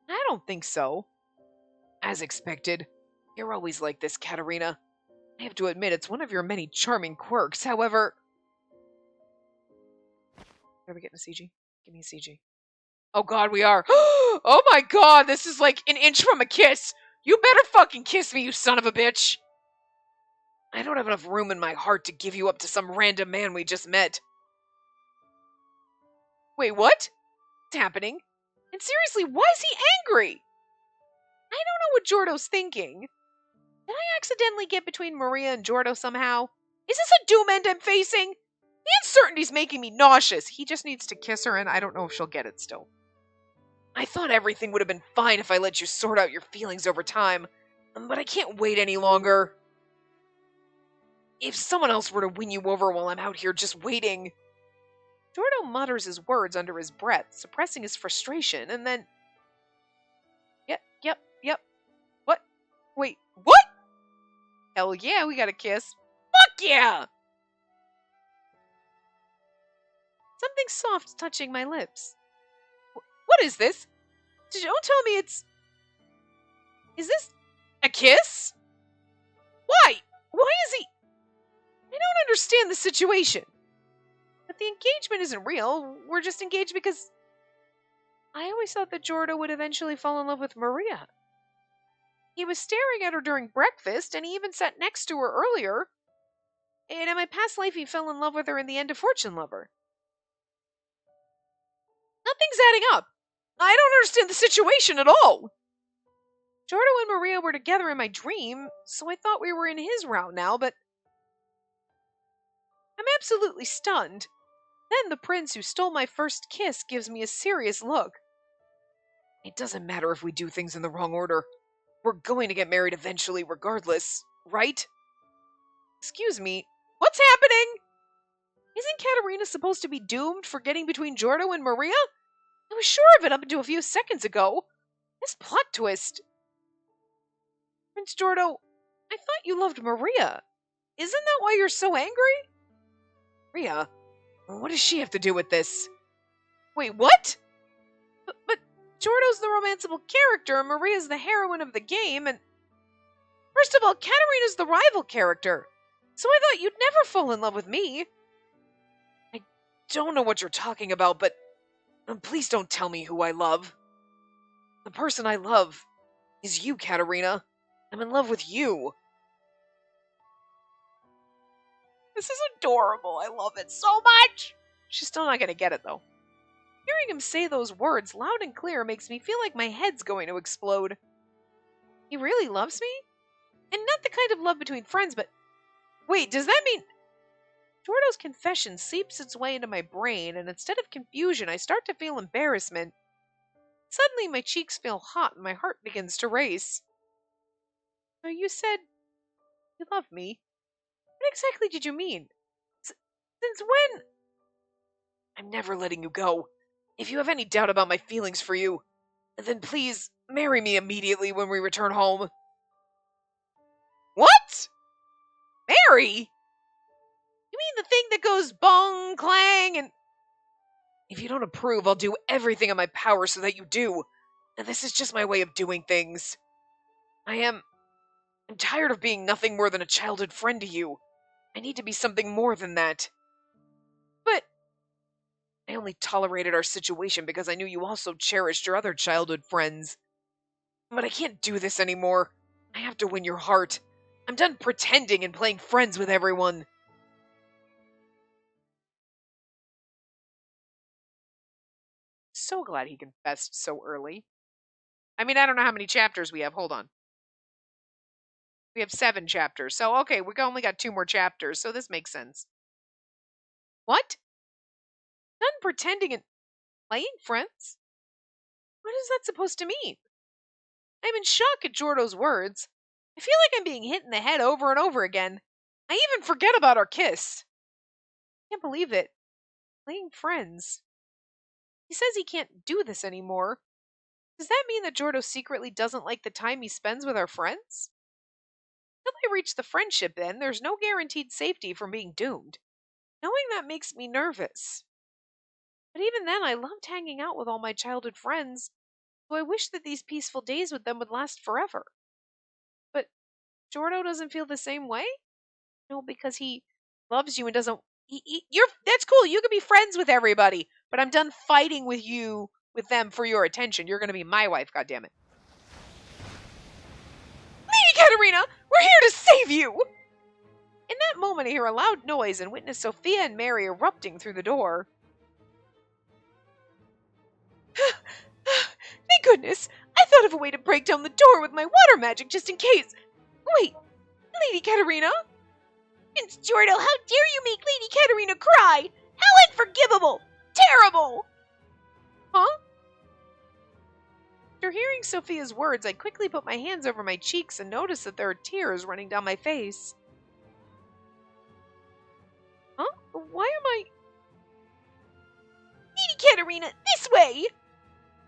I don't think so. As expected. You're always like this, Katerina. I have to admit, it's one of your many charming quirks, however... Are we getting a CG? Give me a CG. Oh god, we are. Oh my god, this is like an inch from a kiss. You better fucking kiss me, you son of a bitch. I don't have enough room in my heart to give you up to some random man we just met. Wait, what? What's happening? And seriously, why is he angry? I don't know what Jordo's thinking. Did I accidentally get between Maria and Jordo somehow? Is this a doom end I'm facing? The uncertainty's making me nauseous. He just needs to kiss her, and I don't know if she'll get it still. I thought everything would have been fine if I let you sort out your feelings over time, but I can't wait any longer. If someone else were to win you over while I'm out here just waiting... Jordo mutters his words under his breath, suppressing his frustration, and then... Yep. What? Wait, what? Hell yeah, we got a kiss. Fuck yeah! Something soft touching my lips. What is this? Don't tell me it's... Is this A kiss? Why? Why is he... I don't understand the situation. But the engagement isn't real. We're just engaged because... I always thought that Jordo would eventually fall in love with Maria. He was staring at her during breakfast, and he even sat next to her earlier. And in my past life, he fell in love with her in the end of Fortune Lover. Nothing's adding up. I don't understand the situation at all. Jordo and Maria were together in my dream, so I thought we were in his route now, but... I'm absolutely stunned. Then the prince who stole my first kiss gives me a serious look. It doesn't matter if we do things in the wrong order. We're going to get married eventually regardless, right? Excuse me, what's happening? Isn't Katerina supposed to be doomed for getting between Jordo and Maria? I was sure of it up until a few seconds ago. This plot twist. Prince Jordo, I thought you loved Maria. Isn't that why you're so angry? Maria? What does she have to do with this? Wait, what? But Jordo's the romanceable character and Maria's the heroine of the game, and... First of all, Katerina's the rival character. So I thought you'd never fall in love with me. I don't know what you're talking about, but please don't tell me who I love. The person I love is you, Katerina. I'm in love with you. This is adorable. I love it so much. She's still not going to get it, though. Hearing him say those words loud and clear makes me feel like my head's going to explode. He really loves me? And not the kind of love between friends, but... Wait, does that mean... Jordo's confession seeps its way into my brain, and instead of confusion, I start to feel embarrassment. Suddenly, my cheeks feel hot and my heart begins to race. So you said you love me? What exactly did you mean? Since when? I'm never letting you go. If you have any doubt about my feelings for you, then please marry me immediately when we return home. What? Marry? You mean the thing that goes bong, clang, and... If you don't approve, I'll do everything in my power so that you do. And this is just my way of doing things. I'm tired of being nothing more than a childhood friend to you. I need to be something more than that. But I only tolerated our situation because I knew you also cherished your other childhood friends. But I can't do this anymore. I have to win your heart. I'm done pretending and playing friends with everyone. So glad he confessed so early. I mean, I don't know how many chapters we have. Hold on. We have 7 chapters. So, okay, we only got 2 more chapters, so this makes sense. What? Done pretending and playing friends? What is that supposed to mean? I'm in shock at Jordo's words. I feel like I'm being hit in the head over and over again. I even forget about our kiss. I can't believe it. Playing friends. He says he can't do this anymore. Does that mean that Jordo secretly doesn't like the time he spends with our friends? Until I reach the friendship end, there's no guaranteed safety from being doomed. Knowing that makes me nervous. But even then, I loved hanging out with all my childhood friends, so I wish that these peaceful days with them would last forever. But Jordo doesn't feel the same way? No, because he loves you and doesn't... That's cool, you can be friends with everybody, but I'm done fighting with them for your attention. You're gonna be my wife, goddammit. Lady Katerina, we're here to save you! In that moment, I hear a loud noise and witness Sophia and Mary erupting through the door. Thank goodness! I thought of a way to break down the door with my water magic just in case. Wait, Lady Katerina? Prince Jordo, how dare you make Lady Katerina cry? How unforgivable! Terrible! Huh? After hearing Sophia's words, I quickly put my hands over my cheeks and noticed that there are tears running down my face. Huh? Why am I... Katerina, this way!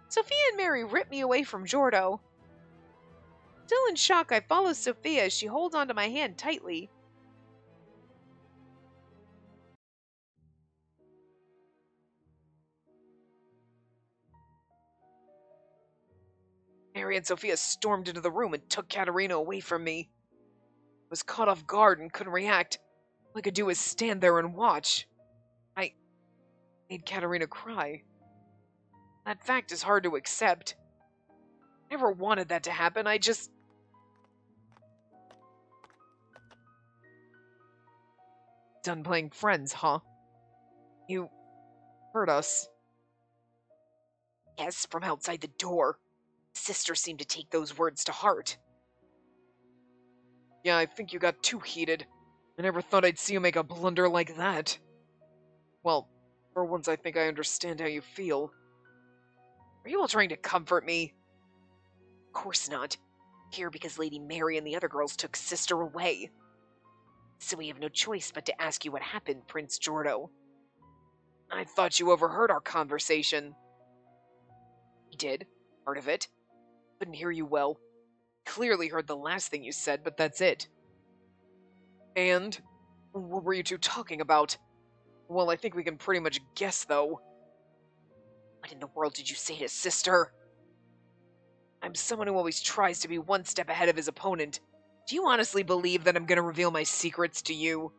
Sophia and Mary rip me away from Jordo. Still in shock, I follow Sophia as she holds onto my hand tightly. Mary and Sophia stormed into the room and took Katerina away from me. I was caught off guard and couldn't react. All I could do was stand there and watch. I made Katerina cry. That fact is hard to accept. I never wanted that to happen, I just... Done playing friends, huh? You hurt us. Yes, from outside the door. Sister seemed to take those words to heart. Yeah, I think you got too heated. I never thought I'd see you make a blunder like that. Well, for once I think I understand how you feel. Are you all trying to comfort me? Of course not. Here because Lady Mary and the other girls took Sister away. So we have no choice but to ask you what happened, Prince Jordo. I thought you overheard our conversation. I did. Part of it. Couldn't hear you well. Clearly heard the last thing you said, but that's it. And? What were you two talking about? Well, I think we can pretty much guess, though. What in the world did you say to Sister? I'm someone who always tries to be one step ahead of his opponent. Do you honestly believe that I'm going to reveal my secrets to you?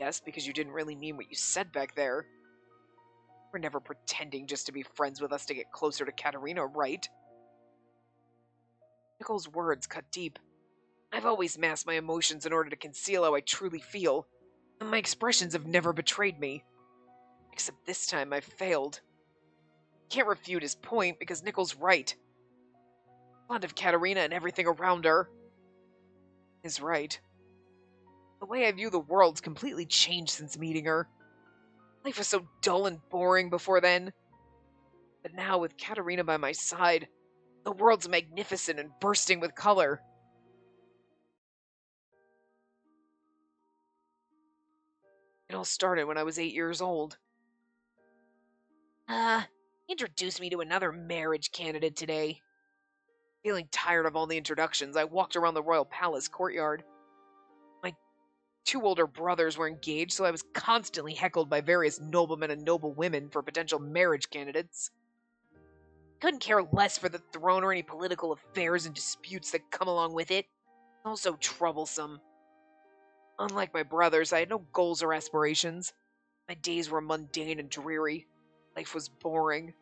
Yes, because you didn't really mean what you said back there. We're never pretending just to be friends with us to get closer to Katerina, right? Nicole's words cut deep. I've always masked my emotions in order to conceal how I truly feel, and my expressions have never betrayed me. Except this time I've failed. Can't refute his point because Nicole's right. Fond of Katerina and everything around her is right. The way I view the world's completely changed since meeting her. Life was so dull and boring before then. But now, with Katerina by my side, the world's magnificent and bursting with color. It all started when I was 8 years old. Introduced me to another marriage candidate today. Feeling tired of all the introductions, I walked around the royal palace courtyard. My 2 older brothers were engaged, so I was constantly heckled by various noblemen and noble women for potential marriage candidates. Couldn't care less for the throne or any political affairs and disputes that come along with it. Also troublesome. Unlike my brothers, I had no goals or aspirations. My days were mundane and dreary. Life was boring.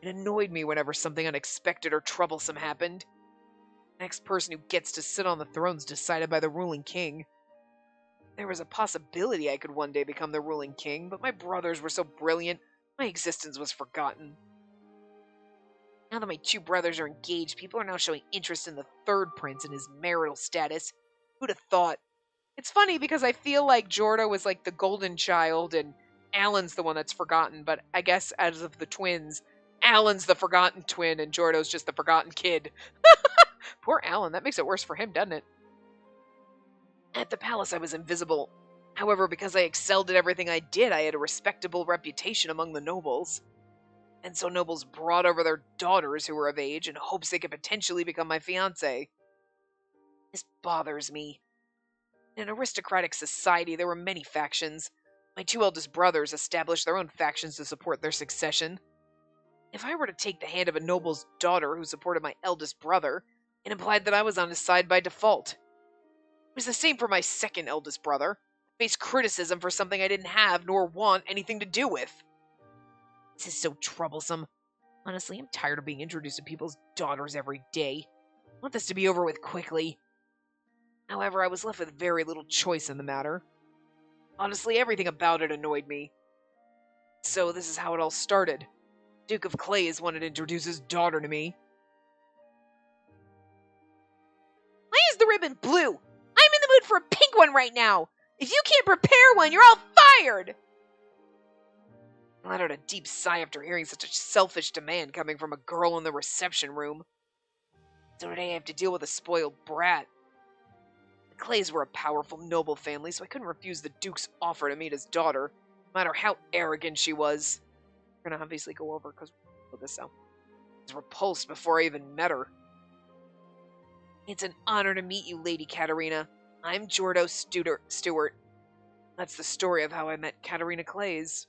It annoyed me whenever something unexpected or troublesome happened. The next person who gets to sit on the throne's decided by the ruling king. There was a possibility I could one day become the ruling king, but my brothers were so brilliant, my existence was forgotten. Now that my 2 brothers are engaged, people are now showing interest in the 3rd prince and his marital status. Who'd have thought? It's funny because I feel like Jordo was like the golden child and Alan's the one that's forgotten, but I guess as of the twins, Alan's the forgotten twin and Jordo's just the forgotten kid. Poor Alan, that makes it worse for him, doesn't it? At the palace I was invisible. However, because I excelled at everything I did, I had a respectable reputation among the nobles. And so nobles brought over their daughters who were of age in hopes they could potentially become my fiancé. This bothers me. In an aristocratic society, there were many factions. My 2 eldest brothers established their own factions to support their succession. If I were to take the hand of a noble's daughter who supported my eldest brother, it implied that I was on his side by default. It was the same for my 2nd eldest brother. I faced criticism for something I didn't have nor want anything to do with. This is so troublesome. Honestly, I'm tired of being introduced to people's daughters every day. I want this to be over with quickly. However, I was left with very little choice in the matter. Honestly, everything about it annoyed me. So this is how it all started. Duke of Clays wanted to introduce his daughter to me. Why is the ribbon blue? I'm in the mood for a pink one right now. If you can't prepare one, you're all fired! I let out a deep sigh after hearing such a selfish demand coming from a girl in the reception room. So today I have to deal with a spoiled brat. The Clays were a powerful, noble family, so I couldn't refuse the Duke's offer to meet his daughter, no matter how arrogant she was. We're gonna obviously go over because we'll this out. I was repulsed before I even met her. It's an honor to meet you, Lady Katerina. I'm Jordo Stewart. That's the story of how I met Katerina Clays.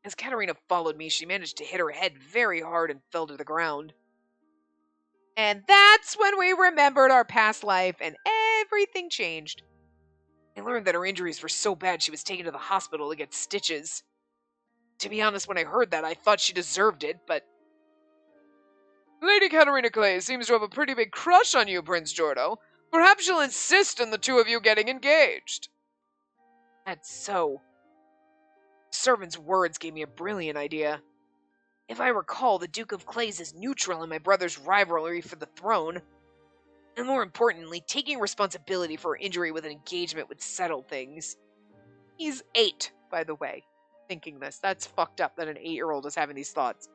As Katerina followed me, she managed to hit her head very hard and fell to the ground. And that's when we remembered our past life and everything changed. I learned that her injuries were so bad she was taken to the hospital to get stitches. To be honest, when I heard that, I thought she deserved it, but... Lady Katerina Clay seems to have a pretty big crush on you, Prince Jordo. Perhaps she'll insist on the two of you getting engaged. That's so. The servant's words gave me a brilliant idea. If I recall, the Duke of Clays is neutral in my brother's rivalry for the throne. And more importantly, taking responsibility for her injury with an engagement would settle things. He's 8, by the way, thinking this. That's fucked up that an 8-year-old is having these thoughts.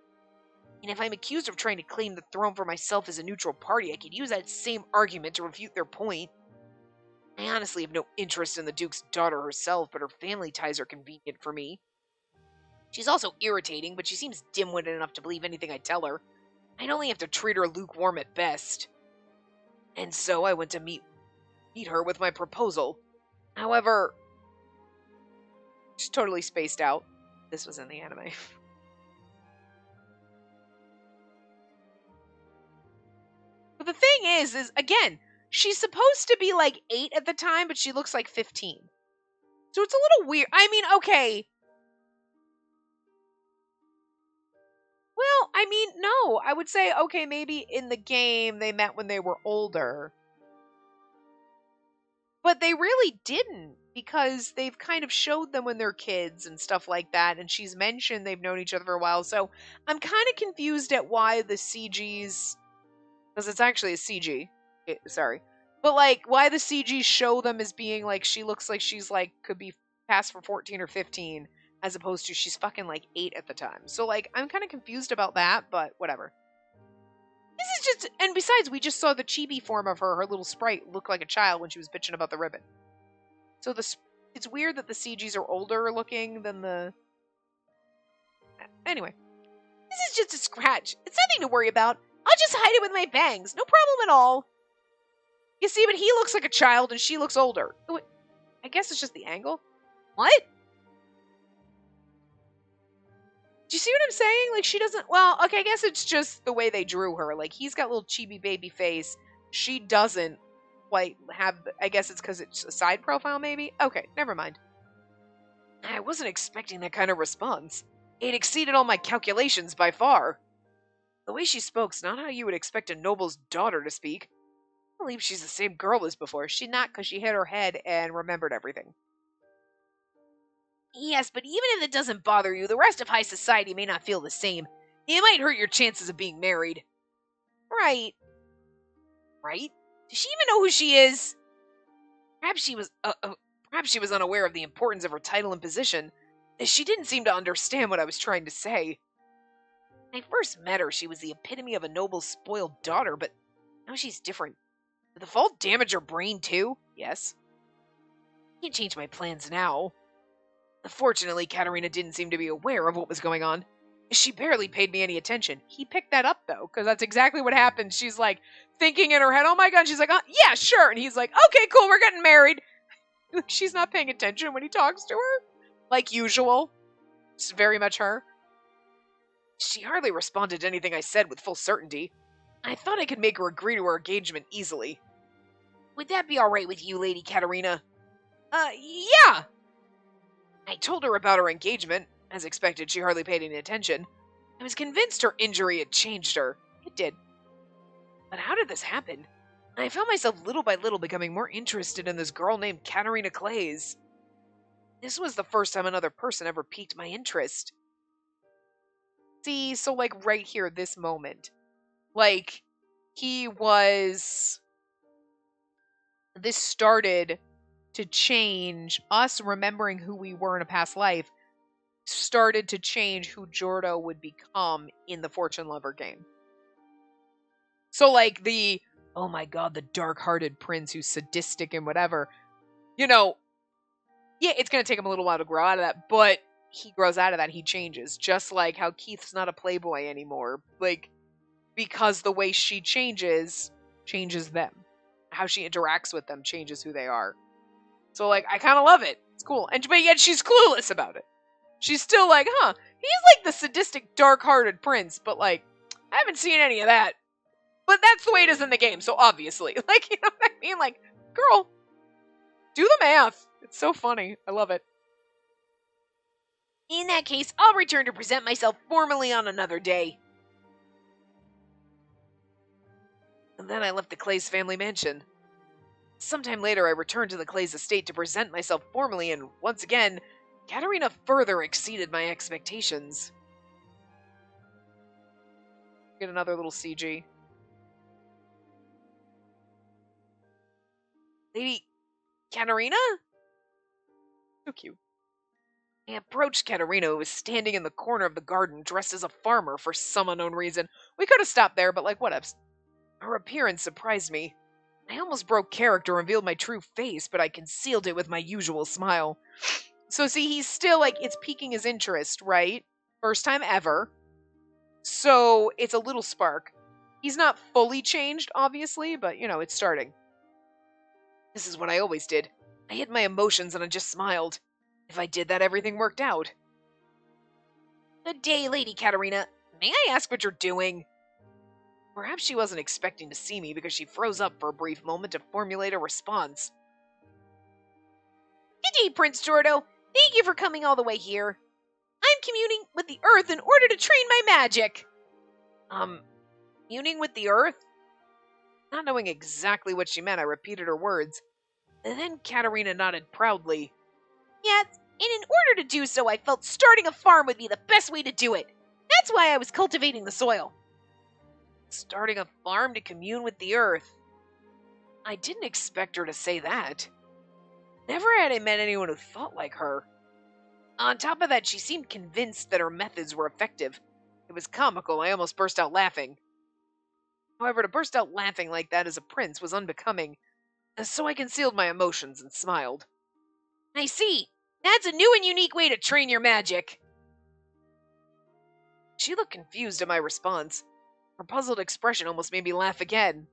And if I'm accused of trying to claim the throne for myself as a neutral party, I could use that same argument to refute their point. I honestly have no interest in the Duke's daughter herself, but her family ties are convenient for me. She's also irritating, but she seems dim-witted enough to believe anything I tell her. I'd only have to treat her lukewarm at best. And so I went to meet her with my proposal. However, she's totally spaced out. This was in the anime. But the thing is again, she's supposed to be like 8 at the time, but she looks like 15. So it's a little weird. I mean, okay. Well, I mean, no. I would say, okay, maybe in the game they met when they were older. But they really didn't, because they've kind of showed them when they're kids and stuff like that, and she's mentioned they've known each other for a while, so I'm kind of confused at why the CGs, because it's actually a CG, sorry, but like, why the CGs show them as being like, she looks like she's like, could be past for 14 or 15, as opposed to she's fucking like 8 at the time. So like, I'm kind of confused about that, but whatever. This is just, and besides, we just saw the chibi form of her little sprite, look like a child when she was bitching about the ribbon. So it's weird that the CGs are older looking than the... Anyway. This is just a scratch. It's nothing to worry about. I'll just hide it with my bangs. No problem at all. You see, but he looks like a child and she looks older. I guess it's just the angle. What? Do you see what I'm saying? Like, she doesn't... Well, okay, I guess it's just the way they drew her. Like, he's got a little chibi baby face. She doesn't quite have... I guess it's because it's a side profile, maybe? Okay, never mind. I wasn't expecting that kind of response. It exceeded all my calculations by far. The way she spoke's not how you would expect a noble's daughter to speak. I believe she's the same girl as before. She's not, because she hit her head and remembered everything. Yes, but even if it doesn't bother you, the rest of high society may not feel the same. It might hurt your chances of being married. Right. Right? Does she even know who she is? Perhaps she was unaware of the importance of her title and position. She didn't seem to understand what I was trying to say. When I first met her, she was the epitome of a noble, spoiled daughter, but now she's different. Did the fall damage her brain too? Yes. I can't change my plans now. Fortunately, Katerina didn't seem to be aware of what was going on. She barely paid me any attention. He picked that up, though, because that's exactly what happened. She's, like, thinking in her head, oh my god, she's like, oh, yeah, sure. And he's like, okay, cool, we're getting married. She's not paying attention when he talks to her. Like usual. It's very much her. She hardly responded to anything I said with full certainty. I thought I could make her agree to her engagement easily. Would that be alright with you, Lady Katerina? Yeah! I told her about her engagement. As expected, she hardly paid any attention. I was convinced her injury had changed her. It did. But how did this happen? I found myself little by little becoming more interested in this girl named Katerina Clays. This was the first time another person ever piqued my interest. See, so like right here, this moment. Like, this started to change, us remembering who we were in a past life, started to change who Jordo would become in the Fortune Lover game. So like oh my god, the dark-hearted prince who's sadistic and whatever, yeah, it's going to take him a little while to grow out of that, but he grows out of that, he changes. Just like how Keith's not a playboy anymore. Like, because the way she changes them. How she interacts with them changes who they are. So, like, I kind of love it. It's cool. But yet she's clueless about it. She's still like, huh, he's like the sadistic, dark-hearted prince, but like, I haven't seen any of that. But that's the way it is in the game, so obviously. Like, you know what I mean? Like, girl, do the math. It's so funny. I love it. In that case, I'll return to present myself formally on another day. And then I left the Clay's family mansion. Sometime later, I returned to the Clay's estate to present myself formally, and once again, Katerina further exceeded my expectations. Get another little CG. Lady Katerina? So cute. I approached Katerina, who was standing in the corner of the garden dressed as a farmer for some unknown reason. We could have stopped there, but like, whatevs. Her appearance surprised me. I almost broke character and revealed my true face, but I concealed it with my usual smile. So see, he's still like, it's piquing his interest, right? First time ever. So it's a little spark. He's not fully changed, obviously, but you know, it's starting. This is what I always did. I hid my emotions and I just smiled. If I did that, everything worked out. Good day, Lady Katerina. May I ask what you're doing? Perhaps she wasn't expecting to see me because she froze up for a brief moment to formulate a response. Good day, Prince Jordo. Thank you for coming all the way here. I'm communing with the Earth in order to train my magic. Communing with the Earth? Not knowing exactly what she meant, I repeated her words. And then Katerina nodded proudly. Yes, and in order to do so, I felt starting a farm would be the best way to do it. That's why I was cultivating the soil. Starting a farm to commune with the Earth. I didn't expect her to say that. Never had I met anyone who thought like her. On top of that, she seemed convinced that her methods were effective. It was comical, I almost burst out laughing. However, to burst out laughing like that as a prince was unbecoming, so I concealed my emotions and smiled. I see. That's a new and unique way to train your magic. She looked confused at my response. Her puzzled expression almost made me laugh again.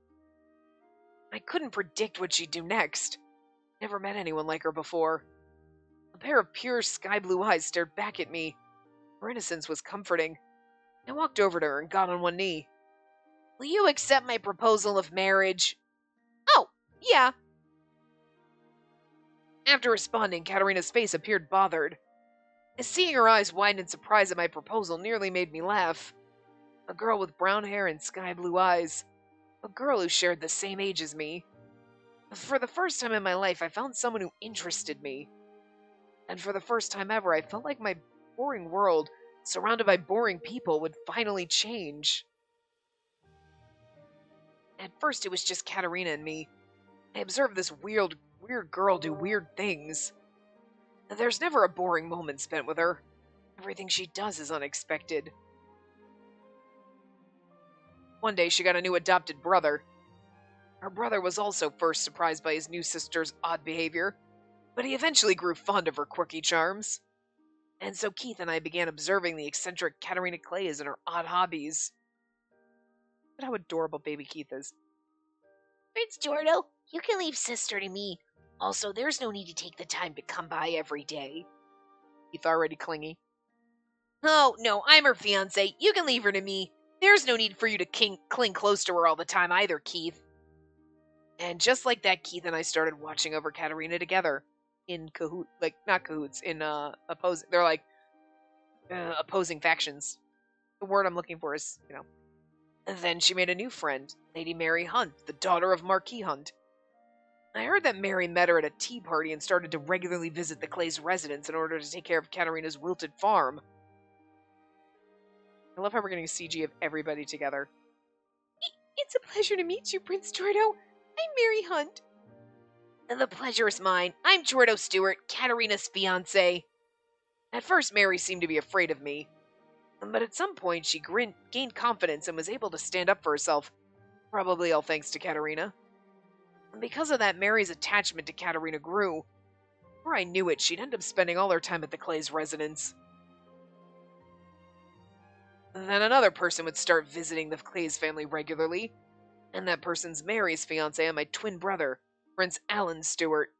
I couldn't predict what she'd do next. Never met anyone like her before. A pair of pure sky-blue eyes stared back at me. Her innocence was comforting. I walked over to her and got on one knee. Will you accept my proposal of marriage? Oh, yeah. After responding, Katerina's face appeared bothered. Seeing her eyes widen in surprise at my proposal nearly made me laugh. A girl with brown hair and sky-blue eyes. A girl who shared the same age as me. For the first time in my life, I found someone who interested me. And for the first time ever, I felt like my boring world, surrounded by boring people, would finally change. At first, it was just Katerina and me. I observed this weird girl do weird things. There's never a boring moment spent with her. Everything she does is unexpected. One day, she got a new adopted brother. Her brother was also first surprised by his new sister's odd behavior, but he eventually grew fond of her quirky charms. And so Keith and I began observing the eccentric Katerina Clays and her odd hobbies. Look at how adorable baby Keith is. Prince Jordo, you can leave sister to me. Also, there's no need to take the time to come by every day. Keith already clingy. Oh, no, I'm her fiancé. You can leave her to me. There's no need for you to cling close to her all the time either, Keith. And just like that, Keith and I started watching over Katerina together. In cahoots, like, not cahoots, in, opposing, they're like, opposing factions. The word I'm looking for is, you know. And then she made a new friend, Lady Mary Hunt, the daughter of Marquis Hunt. I heard that Mary met her at a tea party and started to regularly visit the Clay's residence in order to take care of Katerina's wilted farm. I love how we're getting a CG of everybody together. It's a pleasure to meet you, Prince Jordo. I'm Mary Hunt. The pleasure is mine. I'm Jordo Stewart, Katerina's fiancé. At first, Mary seemed to be afraid of me. But at some point, she gained confidence and was able to stand up for herself. Probably all thanks to Katerina. And because of that, Mary's attachment to Katerina grew. Before I knew it, she'd end up spending all her time at the Clay's residence. Then another person would start visiting the Clay's family regularly, and that person's Mary's fiance and my twin brother, Prince Alan Stewart.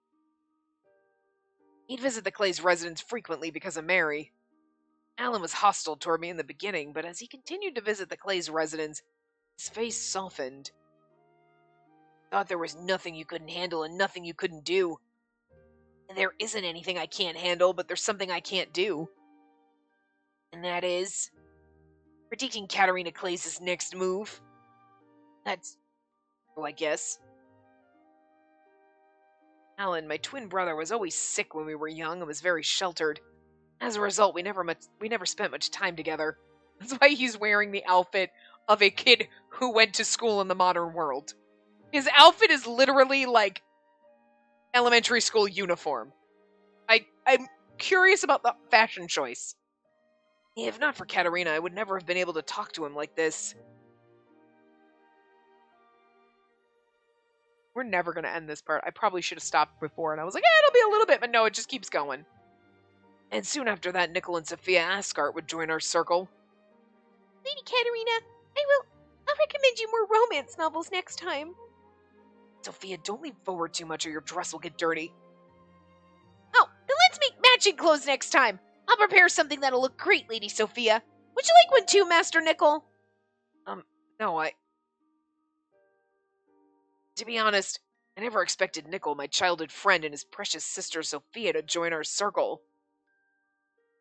He'd visit the Clay's residence frequently because of Mary. Alan was hostile toward me in the beginning, but as he continued to visit the Clay's residence, his face softened. Thought there was nothing you couldn't handle and nothing you couldn't do. And there isn't anything I can't handle, but there's something I can't do. And that is predicting Katerina Clay's next move. That's, well, I guess. Alan, my twin brother, was always sick when we were young and was very sheltered. As a result, we never spent much time together. That's why he's wearing the outfit of a kid who went to school in the modern world. His outfit is literally like elementary school uniform. I'm curious about the fashion choice. If not for Katerina, I would never have been able to talk to him like this. We're never going to end this part. I probably should have stopped before, and I was like, it'll be a little bit, but no, it just keeps going. And soon after that, Nickel and Sophia Ascart would join our circle. Lady Katerina, I'll recommend you more romance novels next time. Sophia, don't lean forward too much or your dress will get dirty. Oh, then let's make matching clothes next time. I'll prepare something that'll look great, Lady Sophia. Would you like one too, Master Nickel? No, To be honest, I never expected Nickel, my childhood friend, and his precious sister Sophia to join our circle.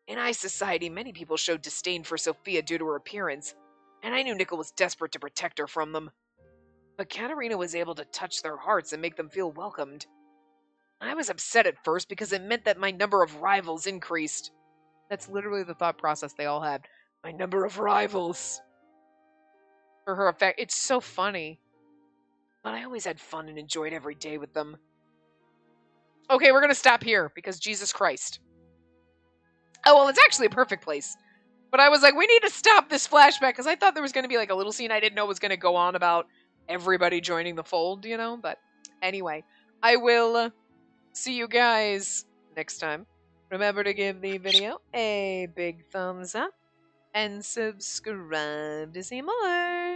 In high society, many people showed disdain for Sophia due to her appearance, and I knew Nickel was desperate to protect her from them. But Katerina was able to touch their hearts and make them feel welcomed. I was upset at first because it meant that my number of rivals increased. That's literally the thought process they all had. My number of rivals. For her effect, it's so funny. But I always had fun and enjoyed every day with them. Okay, we're going to stop here because Jesus Christ. Oh, well, it's actually a perfect place. But I was like, we need to stop this flashback because I thought there was going to be like a little scene I didn't know was going to go on about everybody joining the fold, you know? But anyway, I will see you guys next time. Remember to give the video a big thumbs up and subscribe to see more.